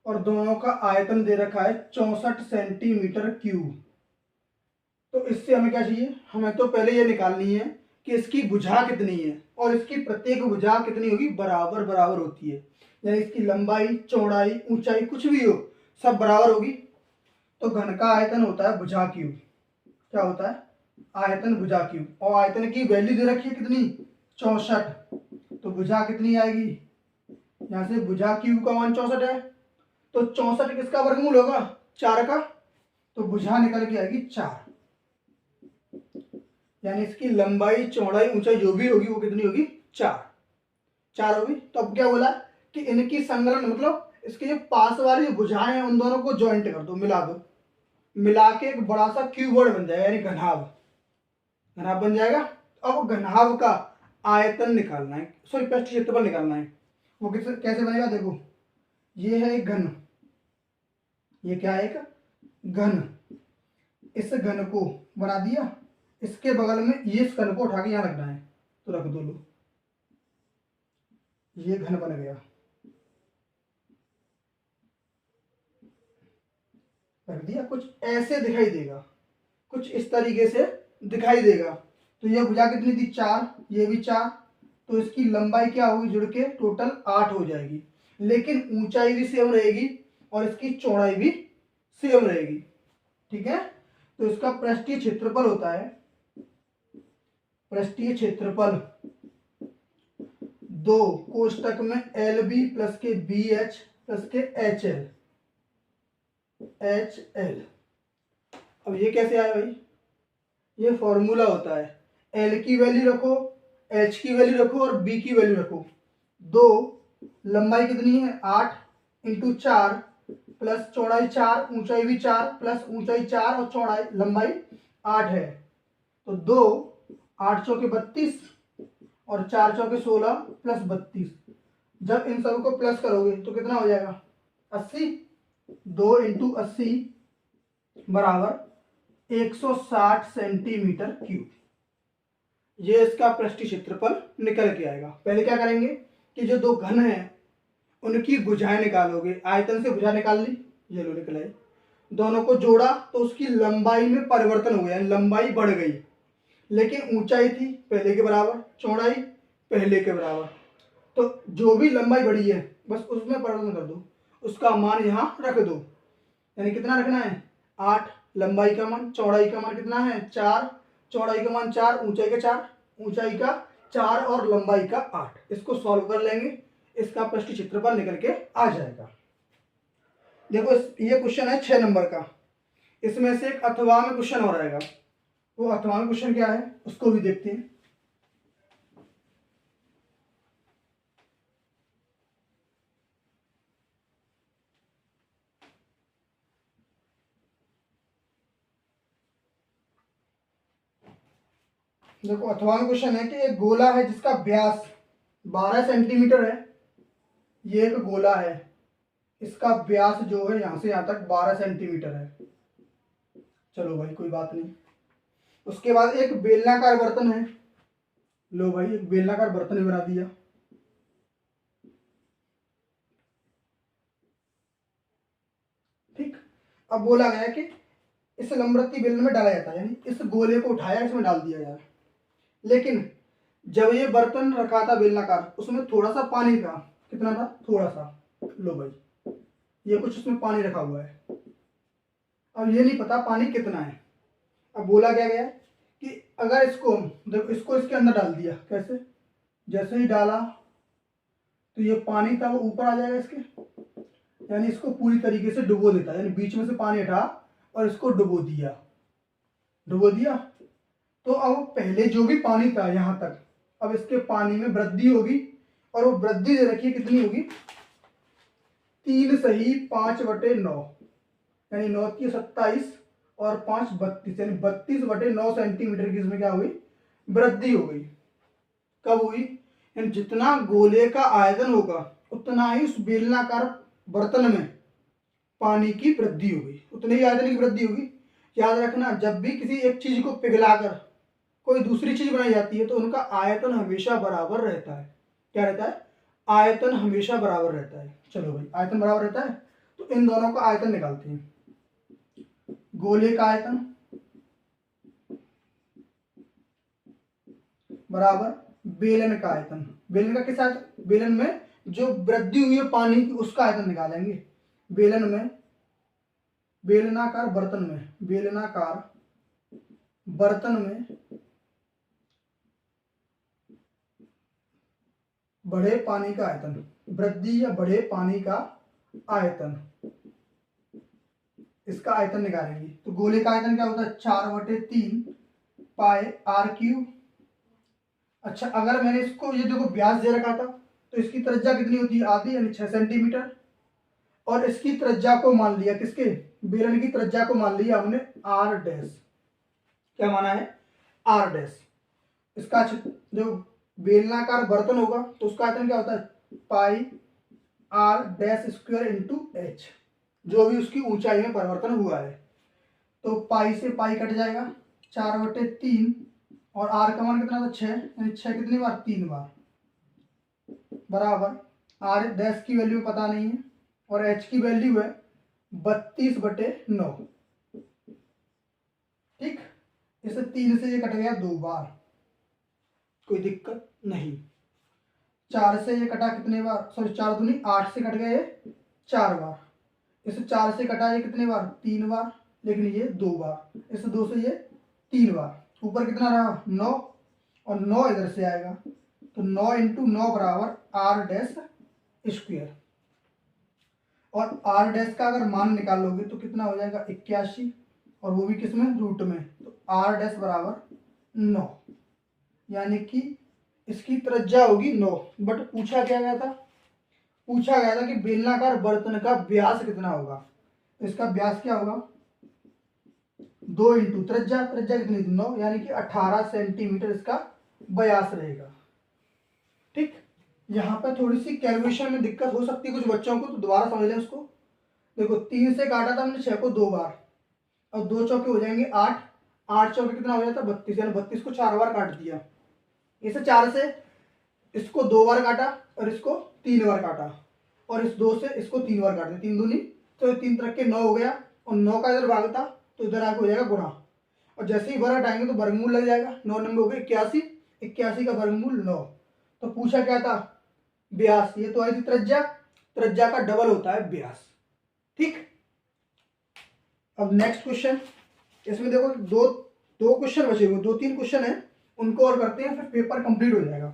और दोनों का आयतन दे रखा है 64 सेंटीमीटर क्यूब। तो इससे हमें क्या चाहिए, हमें तो पहले ये निकालनी है कि इसकी भुजा कितनी है, और इसकी प्रत्येक भुजा कितनी होगी, बराबर बराबर होती है। यानी इसकी लंबाई, चौड़ाई, ऊंचाई कुछ भी हो, सब बराबर होगी। तो घन का आयतन होता है भुजा क्यूब। क्या होता है, आयतन भुजा क्यूब। और आयतन की वैल्यू दे रखी है कितनी, 64। तो भुजा कितनी आएगी, यहाँ से भुजा क्यूब का मान 64 है, तो 64 किसका वर्गमूल होगा, 4 का। तो भुजा निकल के आएगी 4। यानी इसकी लंबाई, चौड़ाई, ऊंचाई जो भी होगी वो कितनी होगी, 4। 4 होगी। तो अब क्या बोला कि इनकी संलग्न, मतलब इसके जो पास वाली जो भुजाएं हैं उन दोनों को ज्वाइंट कर दो, मिला दो, मिला के एक बड़ा सा क्यूबॉइड बन जाएगा, यानी घनाभ। घनाभ बन जाएगा। अब घनाभ का आयतन निकालना है, सॉरी पृष्ठीय क्षेत्रफल निकालना है। वो कैसे बनेगा, देखो ये है एक घन, ये क्या है, एक घन। इस घन को बना दिया, इसके बगल में ये इस घन को उठा के यहां रखना है, तो रख दो। लो, ये घन बन गया, रख दिया। कुछ ऐसे दिखाई देगा, कुछ इस तरीके से दिखाई देगा। तो ये भुजा कितनी थी, 4, ये भी 4। तो इसकी लंबाई क्या होगी, जुड़ के टोटल 8 हो जाएगी। लेकिन ऊंचाई भी सेम रहेगी और इसकी चौड़ाई भी सेम रहेगी। ठीक है, तो इसका पृष्ठीय क्षेत्रफल होता है, पृष्ठीय क्षेत्रफल 2 कोष्टक में एल बी प्लस के बी एच प्लस के एच एल, एच एल। अब ये कैसे आया भाई, ये फॉर्मूला होता है, एल की वैल्यू रखो एच की वैल्यू रखो और बी की वैल्यू रखो। दो लंबाई कितनी है 8 इंटू 4 प्लस चौड़ाई 4 ऊंचाई भी 4 प्लस ऊंचाई 4 और चौड़ाई लंबाई 8 है। तो 2 8 चौके 32 और 4 चौके 16 प्लस 32। जब इन सब को प्लस करोगे तो कितना हो जाएगा 80। 2 इंटू 80 बराबर 160 सेंटीमीटर क्यूब। ये इसका पृष्ठीय क्षेत्रफल निकल के आएगा। पहले क्या करेंगे कि जो दो घन हैं उनकी भुजाएं निकालोगे। आयतन से भुजा निकाल ली, ये लो निकल आई। दोनों को जोड़ा तो उसकी लंबाई में परिवर्तन हो गया, लंबाई बढ़ गई, लेकिन ऊंचाई थी पहले के बराबर, चौड़ाई पहले के बराबर। तो जो भी लंबाई बढ़ी है बस उसमें परिवर्तन कर दो, उसका मान यहाँ रख दो। यानी कितना रखना है 8, लंबाई का मान, चौड़ाई का मान कितना है 4, चौड़ाई का मान 4, ऊंचाई का 4, ऊंचाई का 4 और लंबाई का 8। इसको सॉल्व कर लेंगे, इसका पृष्ठीय क्षेत्रफल निकल के आ जाएगा। देखो ये क्वेश्चन है 6 नंबर का। इसमें से एक अथवा में क्वेश्चन और आएगा। वो अथवा में क्वेश्चन क्या है उसको भी देखते हैं। देखो अथवा में क्वेश्चन है कि एक गोला है जिसका व्यास 12 सेंटीमीटर है। ये एक गोला है, इसका व्यास जो है यहाँ से यहाँ तक 12 सेंटीमीटर है। चलो भाई कोई बात नहीं। उसके बाद एक बेलनाकार बर्तन है। लो भाई एक बेलनाकार बर्तन ही बना दिया। ठीक, अब बोला गया कि इस लंबवृत्तीय बेलन में डाला जाता है, यानी इस गोले को उठाया इसमें डाल दिया जाए। लेकिन जब ये बर्तन रखा था बेलनाकार उसमें थोड़ा सा पानी था। कितना था थोड़ा सा। लो भाई ये कुछ उसमें पानी रखा हुआ है। अब ये नहीं पता पानी कितना है। अब बोला क्या गया कि अगर इसको देखो इसको इसके अंदर डाल दिया, कैसे, जैसे ही डाला तो ये पानी था वो ऊपर आ जाएगा इसके, यानी इसको पूरी तरीके से डुबो देता है। यानी बीच में से पानी हटा और इसको डुबो दिया। डुबो दिया तो अब पहले जो भी पानी था यहाँ तक, अब इसके पानी में वृद्धि होगी, और वो वृद्धि दे रखी है कितनी होगी 3 सही 5/9, यानी 9 की 27 और 5 32, यानी 32/9 सेंटीमीटर की इसमें क्या हुई वृद्धि हो गई। कब हुई, यानी जितना गोले का आयतन होगा उतना ही उस बेलनाकार बर्तन में पानी की वृद्धि होगी, उतनी ही आयतन की वृद्धि होगी। याद रखना जब भी किसी एक चीज को पिघलाकर कोई दूसरी चीज बनाई जाती है तो उनका आयतन हमेशा बराबर रहता है। क्या रहता है, आयतन हमेशा बराबर रहता है। चलो भाई आयतन बराबर रहता है तो इन दोनों का आयतन निकालते हैं। गोले का आयतन बराबर बेलन का आयतन। बेलन का किस आयतन, बेलन में जो वृद्धि हुई है पानी की उसका आयतन निकालेंगे। बेलन में, बेलनाकार बर्तन में, बेलनाकार बर्तन में बढ़े पानी का आयतन, वृद्धि या बढ़े पानी का आयतन, इसका आयतन निकालेंगे। तो गोले का आयतन क्या होता है 4/3 पाई r³। अच्छा अगर मैंने इसको ये देखो व्यास दे रखा था तो इसकी त्रिज्या कितनी होती है आधी, यानी 6 सेंटीमीटर, और इसकी त्रिज्या को मान लिया, किसके, बेलन की त्रिज्या को मान लिया हमने r'। क्या माना है r'। इसका जो बेलनाकार बर्तन होगा तो उसका आयतन क्या होता है पाई r' इंटू h, जो भी उसकी ऊंचाई में परिवर्तन हुआ है। तो पाई से पाई कट जाएगा, 4/3, और r का मान कितना था 6, यानी 6 कितनी बार 3 बार, बराबर r' की वैल्यू पता नहीं है और h की वैल्यू है 32/9। ठीक, इसे 3 से ये कट गया 2 बार, कोई दिक्कत नहीं। 4 से ये कटा कितने बार, सॉरी 4 दूनी 8 से कट गए 4 बार। इसे 4 से कटा ये कितने बार 3 बार, लेकिन ये 2 बार। इसे 2 से ये 3 बार। ऊपर कितना रहा 9, और 9 इधर से आएगा तो 9 इंटू 9 बराबर r'²। और r' का अगर मान निकाल लोगे तो कितना हो जाएगा 81, और वो भी किस में रूट में, तो r' बराबर 9, यानी कि इसकी त्रिज्या होगी 9। बट पूछा क्या गया था, पूछा गया था कि बेलनाकार बर्तन का व्यास कितना होगा। तो इसका व्यास क्या होगा, 2 इंटू त्रिज्या, त्रिज्या कितनी थी 9, यानी कि 18 सेंटीमीटर इसका व्यास रहेगा। ठीक, यहाँ पर थोड़ी सी कैलकुलेशन में दिक्कत हो सकती है कुछ बच्चों को, तो दोबारा समझ लें उसको। देखो 3 से काटा था हमने 6 को 2 बार, और 2 चौके हो जाएंगे 8, 8 चौके कितना हो जाता है 32, यानी 32 को 4 बार काट दिया। इसे 4 से इसको 2 बार काटा और इसको 3 बार काटा, और इस 2 से इसको 3 बार काट दिया, 3 दूनी तो 3 तरह के 9 हो गया, और 9 का इधर भाग था तो इधर आके हो जाएगा गुणा, और जैसे ही बार हटाएंगे तो वर्गमूल लग जाएगा। 9 नंबर हो गए 81, 81 का वर्गमूल 9। तो पूछा क्या था, व्यास। ये तो आई थी त्रिज्या, त्रिज्या का डबल होता है व्यास। ठीक, अब नेक्स्ट क्वेश्चन, इसमें देखो दो दो क्वेश्चन बचे हुए, 2-3 क्वेश्चन है, उनको और करते हैं, फिर पेपर कंप्लीट हो जाएगा।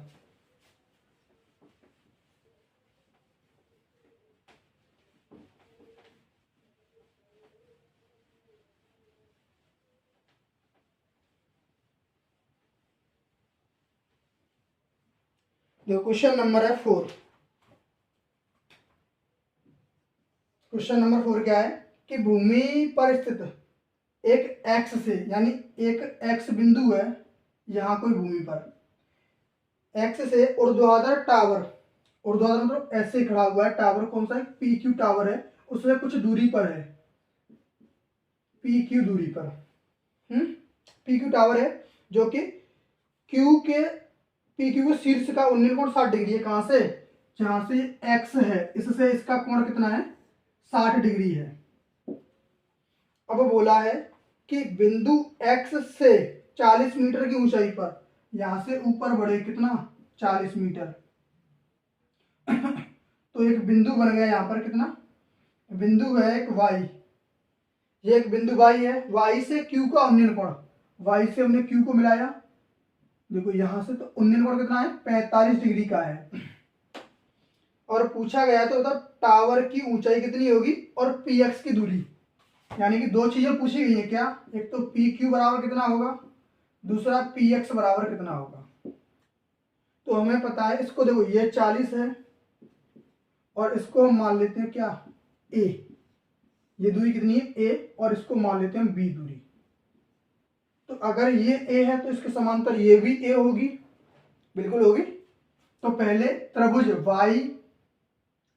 देखो क्वेश्चन नंबर है 4। क्वेश्चन नंबर 4 क्या है कि भूमि पर स्थित एक एक्स से, यानी एक एक्स बिंदु है यहाँ कोई भूमि पर, एक्स से ऊर्ध्वाधर टावर, ऊर्ध्वाधर मतलब ऐसे खड़ा हुआ है टावर, कौन सा है, पी क्यू टावर है, उससे कुछ दूरी पर है, पी क्यू दूरी पर, पी क्यू टावर है, जो कि क्यू के, पी क्यू के शीर्ष का उन्नील कोण 60 डिग्री है। कहाँ से, जहां से एक्स है इससे इसका कोण कितना है 60 डिग्री है। अब बोला है कि बिंदु एक्स से 40 मीटर की ऊंचाई पर, यहां से ऊपर बढ़े कितना 40 मीटर। तो एक बिंदु बन गया यहाँ पर, कितना बिंदु है एक वाई, ये एक बिंदु वाई है, वाई से क्यू का उन्नील कोण, वाई से हमने क्यू को मिलाया, देखो यहां से तो उन्नील कोण कितना है 45 डिग्री का है। और पूछा गया तो मतलब टावर की ऊंचाई कितनी होगी और पी एक्स की दूरी, यानी कि 2 चीजें पूछी गई है क्या, एक तो पी क्यू बराबर कितना होगा, दूसरा पी एक्स बराबर कितना होगा। तो हमें पता है, इसको देखो ये 40 है और इसको हम मान लेते हैं क्या ए, ये दूरी कितनी है ए, और इसको मान लेते हैं बी दूरी। तो अगर ये ए है तो इसके समांतर ये भी ए होगी, बिल्कुल होगी। तो पहले त्रिभुज वाई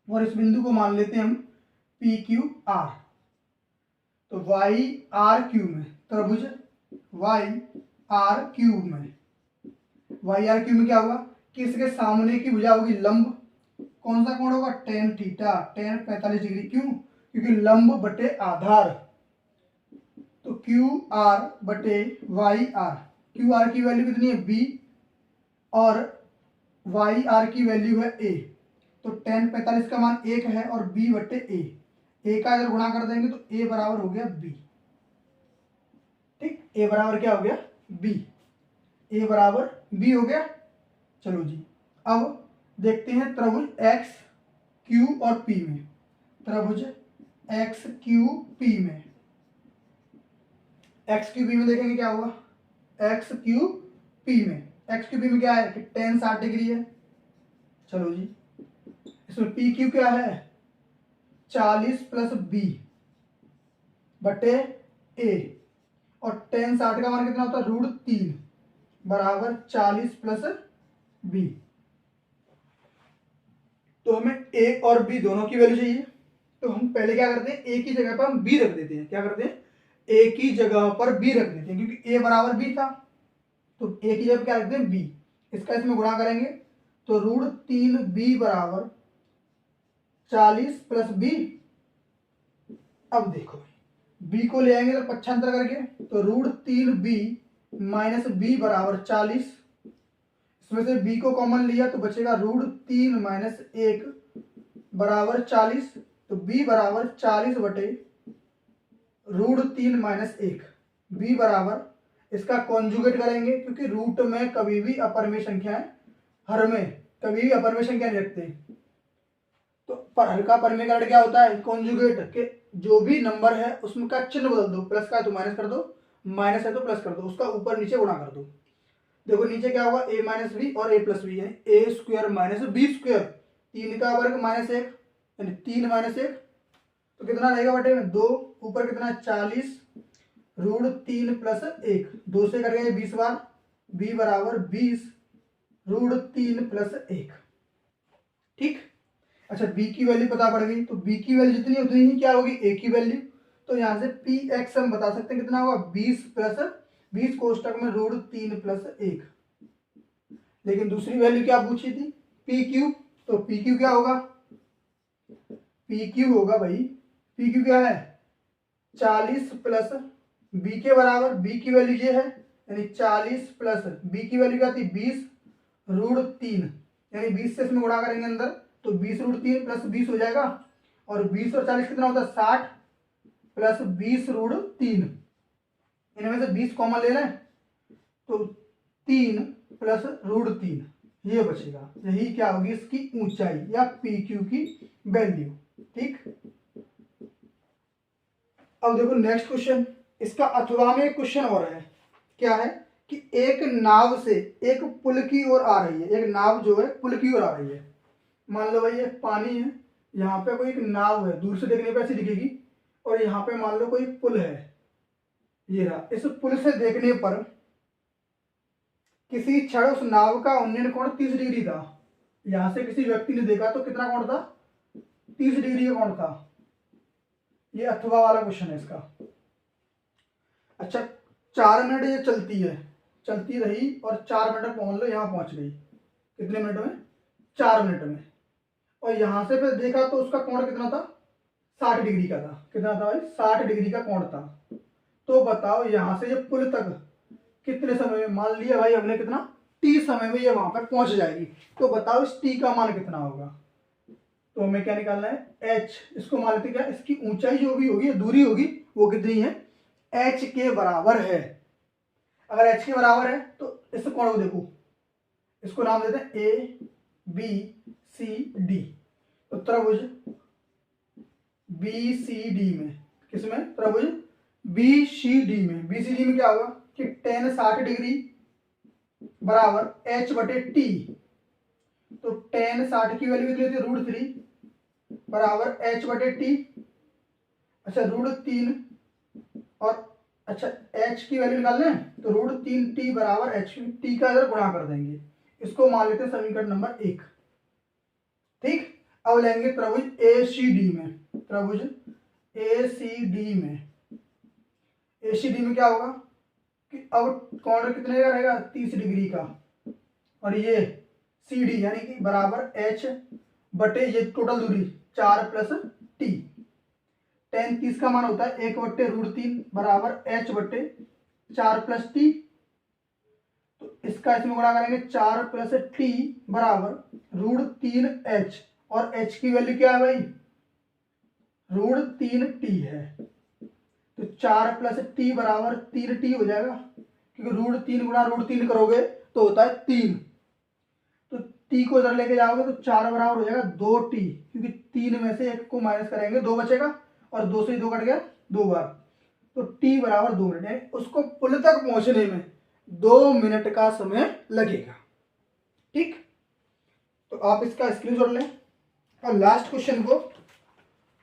और इस बिंदु को मान लेते हैं हम पी क्यू आर। तो वाई आर क्यू में, त्रिभुज वाई आर क्यू में, वाई आर क्यू में क्या होगा कि इसके सामने की भुजा होगी लंब, कौन सा कोण होगा टेन थीटा, टेन 45 डिग्री, क्यों, क्योंकि लंब बटे आधार। तो क्यू आर बटे वाई आर, क्यू आर की वैल्यू कितनी है बी, और वाई आर की वैल्यू है ए। तो टेन 45 का मान 1 है और बी बटे ए का अगर गुणा कर देंगे तो ए बराबर हो गया बी। ठीक, ए बराबर क्या हो गया बी, ए बराबर बी हो गया। चलो जी, अब देखते हैं त्रिभुज एक्स क्यू और पी में, त्रिभुज एक्स क्यू पी में, एक्स क्यू पी में देखेंगे क्या होगा, एक्स क्यू पी में, एक्स क्यू पी में क्या है कि टेन 60 डिग्री है। चलो जी, इसमें पी क्यू क्या है 40 प्लस बी बटे ए, और टेन 60 का मान कितना होता है √3 बराबर 40 प्लस बी। तो हमें ए और बी दोनों की वैल्यू चाहिए, तो हम पहले क्या करते हैं ए की जगह पर हम बी रख देते हैं, क्या करते हैं ए की जगह पर बी रख देते हैं, क्योंकि ए बराबर बी था, तो ए की जगह क्या रखते हैं बी, इसका इसमें गुणा करेंगे तो √3 बी बराबर 40 प्लस बी। अब देखो बी को ले आएंगे तो पक्षांतर करके, तो √3 बी माइनस बी बराबर 40, इसमें से बी को कॉमन लिया तो बचेगा √3 माइनस 1 बराबर 40, तो बी बराबर 40 बटे √3 माइनस 1, बी बराबर, इसका कॉन्जुगेट करेंगे क्योंकि रूट में कभी भी अपर में संख्याएं, हर में कभी भी अपर में संख्या नहीं रखते, तो पर हर का परमीकरण क्या होता है कॉन्जुगेट के, जो भी नंबर है उसमें का चिन्ह बदल दो, प्लस का है तो माइनस कर दो, माइनस है तो प्लस कर दो, उसका ऊपर नीचे गुणा कर दो। देखो नीचे क्या होगा, a माइनस बी और a प्लस बी, यानी ए स्क्वायर माइनस बी स्क्वायर, 3 का वर्ग माइनस 1, यानी 3 माइनस 1, तो कितना रहेगा बटे में 2, ऊपर कितना 40 रूट 3 प्लस 1, 2 से करेंगे 20 बार, b बराबर 20 रूट 3 प्लस 1। ठीक। अच्छा b की वैल्यू पता पड़ गई, तो b की वैल्यू जितनी उतनी ही क्या होगी a की वैल्यू, तो यहाँ से पी एक्स हम बता सकते हैं कितना होगा 20 प्लस 20 कोष्टक में रूट 3 प्लस 1। लेकिन दूसरी वैल्यू क्या पूछी थी, पी क्यू, तो पी क्यू क्या होगा, पी क्यू होगा भाई, पी क्यू क्या है 40 प्लस बी के बराबर, बी की वैल्यू ये है, यानी 40 प्लस बी की वैल्यू क्या थी 20 रूट 3, यानी 20 से इसमें गुणा करेंगे अंदर, तो 20 रूट 3 प्लस 20 हो जाएगा, और 20 और 40 कितना होता है 60 प्लस 20 रूट 3, इनमें से 20 कॉमन ले लें तो 3 प्लस रूट 3 ये बचेगा, यही क्या होगी इसकी ऊंचाई या पी क्यू की वैल्यू। ठीक। अब देखो नेक्स्ट क्वेश्चन, इसका अथवा में एक क्वेश्चन और है, क्या है कि एक नाव से एक पुल की ओर आ रही है, एक नाव जो है पुल की ओर आ रही है, मान लो भाई ये पानी है, यहाँ पे कोई एक नाव है, दूर से देखने पे ऐसी दिखेगी, और यहाँ पे मान लो कोई पुल है, ये रहा, इस पुल से देखने पर किसी क्षण उस नाव का उन्नयन कोण 30 डिग्री था, यहां से किसी व्यक्ति ने देखा तो कितना कोण था 30 डिग्री का कोण था, ये अथवा वाला क्वेश्चन है इसका। अच्छा 4 मिनट ये चलती है, चलती रही और 4 मिनट में मान लो यहाँ पहुंच गई, कितने मिनट में 4 मिनट में, और यहां से फिर देखा तो उसका कोण कितना था 60 डिग्री का था, कितना था भाई 60 डिग्री का कोण था। तो बताओ यहां से ये पुल तक कितने समय में, मान लिया भाई हमने कितना टी समय में ये वहां पर पहुंच जाएगी, तो बताओ इस टी का मान कितना होगा, तो हमें क्या निकालना है h, इसको मान लेते क्या, इसकी ऊंचाई जो भी होगी दूरी होगी वो कितनी है h के बराबर है। अगर h के बराबर है तो इस कोण को देखो, इसको नाम देते हैं ए बी सी डी, तो त्रिभुज बी सी डी में, किसमें त्रिभुज बी सी डी में, बी सी डी में क्या होगा कि tan 60 डिग्री बराबर h बटे टी, तो tan 60 की वैल्यू कितनी होती है रूट 3 बराबर h बटे टी, अच्छा रूट 3, और अच्छा h की वैल्यू निकाल लें तो रूट 3 टी बराबर h, टी का इधर गुणा कर देंगे, इसको मान लेते हैं समीकरण नंबर 1। ठीक। अब लेंगे त्रिभुज ए सी डी में, त्रिभुज ए सी डी में, ए सी डी में क्या होगा कि अब कोण कितने का रहेगा 30 डिग्री का, और ये सी डी यानी कि बराबर h बटे ये टोटल दूरी 4 प्लस टी, tan 30 का मान होता है 1 बट्टे रूट 3 बराबर h बट्टे 4 प्लस टी, तो इसका इसमें गुणा करेंगे 4 प्लस टी बराबर रूट 3 h, और h की वैल्यू क्या है भाई रूट 3 टी है, तो 4 प्लस टी बराबर 3 टी हो जाएगा, क्योंकि रूट 3 गुणा रूट 3 करोगे तो होता है 3, तो टी को इधर लेके जाओगे तो 4 बराबर हो जाएगा 2 टी, क्योंकि 3 में से 1 को माइनस करेंगे 2 बचेगा, और 2 से 2 कट गया 2 बार, तो टी बराबर 2 मिनट, यानी उसको पुल तक पहुंचने में 2 मिनट का समय लगेगा। ठीक। तो आप इसका स्क्रीनशॉट लें और लास्ट क्वेश्चन को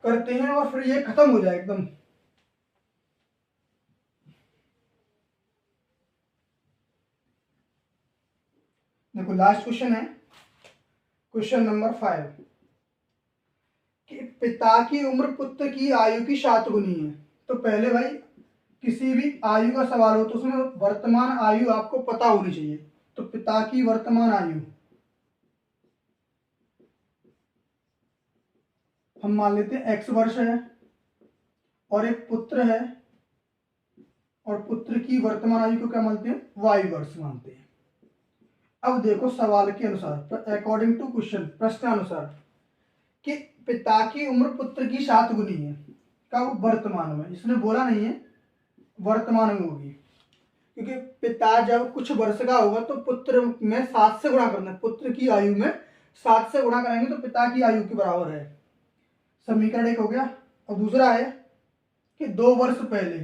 करते हैं और फिर ये खत्म हो जाए एकदम। देखो लास्ट क्वेश्चन है क्वेश्चन नंबर 5 कि पिता की उम्र पुत्र की आयु की 7 गुनी है। तो पहले भाई किसी भी आयु का सवाल हो तो उसमें वर्तमान आयु आपको पता होनी चाहिए, तो पिता की वर्तमान आयु हम मान लेते हैं x वर्ष है, और एक पुत्र है, और पुत्र की वर्तमान आयु को क्या मानते हैं y वर्ष मानते हैं। अब देखो सवाल के अनुसार, अकॉर्डिंग टू क्वेश्चन, प्रश्नानुसार, कि पिता की उम्र पुत्र की 7 गुनी है, कब वर्तमान में, इसने बोला नहीं है वर्तमान में होगी, क्योंकि पिता जब कुछ वर्ष का होगा तो पुत्र में 7 से गुणा करना है, पुत्र की आयु में 7 से गुणा करेंगे तो पिता की आयु के बराबर है। समीकरण 1 हो गया। और दूसरा है कि 2 वर्ष पहले,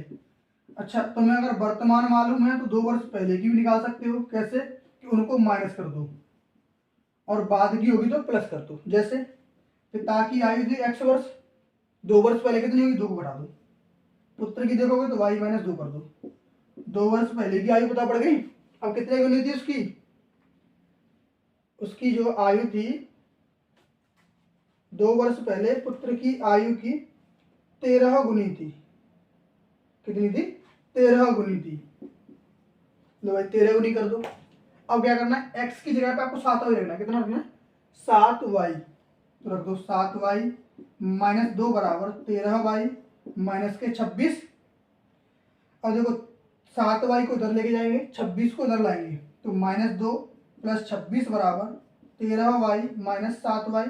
अच्छा, तुम्हें अगर वर्तमान मालूम है तो 2 वर्ष पहले की भी निकाल सकते हो। कैसे? कि उनको माइनस कर दो और बाद की होगी तो प्लस कर दो। जैसे पिता की आयु थी x वर्ष, 2 वर्ष पहले कितनी होगी? 2 को घटा दो। पुत्र की देखोगे तो y माइनस 2 कर दो। 2 वर्ष पहले की आयु पता पड़ गई। अब कितने गुनी थी उसकी? उसकी जो आयु थी 2 वर्ष पहले पुत्र की आयु की 13 गुनी थी। कितनी थी? 13 गुनी थी। लो भाई 13 गुनी कर दो। अब क्या करना है? x की जगह पे आपको 7y रखना है। कितना रखना है? 7y। तो रख दो 7y माइनस 2 बराबर 13y माइनस के 26। और देखो 7y को इधर लेके जाएंगे, 26 को इधर लाएंगे, तो माइनस 2 प्लस 26 बराबर 13y माइनस 7y।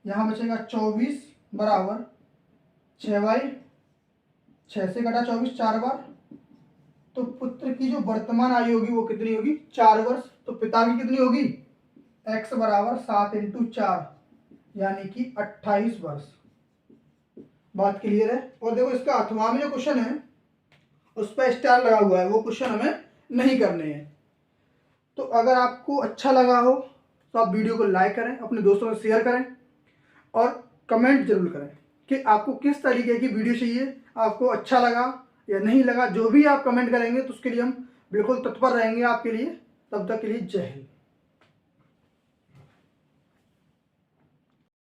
यहाँ बचेगा 24 बराबर 6y। 6 से कटा 24 4 बार। तो पुत्र की जो वर्तमान आयु होगी वो कितनी होगी? 4 वर्ष। तो पिता की कितनी होगी? x बराबर 7 इंटू 4 यानी कि 28 वर्ष। बात क्लियर है? और देखो इसका अथवा में जो क्वेश्चन है उस पर स्टार लगा हुआ है, वो क्वेश्चन हमें नहीं करने हैं। तो अगर आपको अच्छा लगा हो तो आप वीडियो को लाइक करें, अपने दोस्तों में शेयर करें और कमेंट जरूर करें कि आपको किस तरीके की वीडियो चाहिए, आपको अच्छा लगा या नहीं लगा। जो भी आप कमेंट करेंगे तो उसके लिए हम बिल्कुल तत्पर रहेंगे आपके लिए। तब तक के लिए जय हिंद।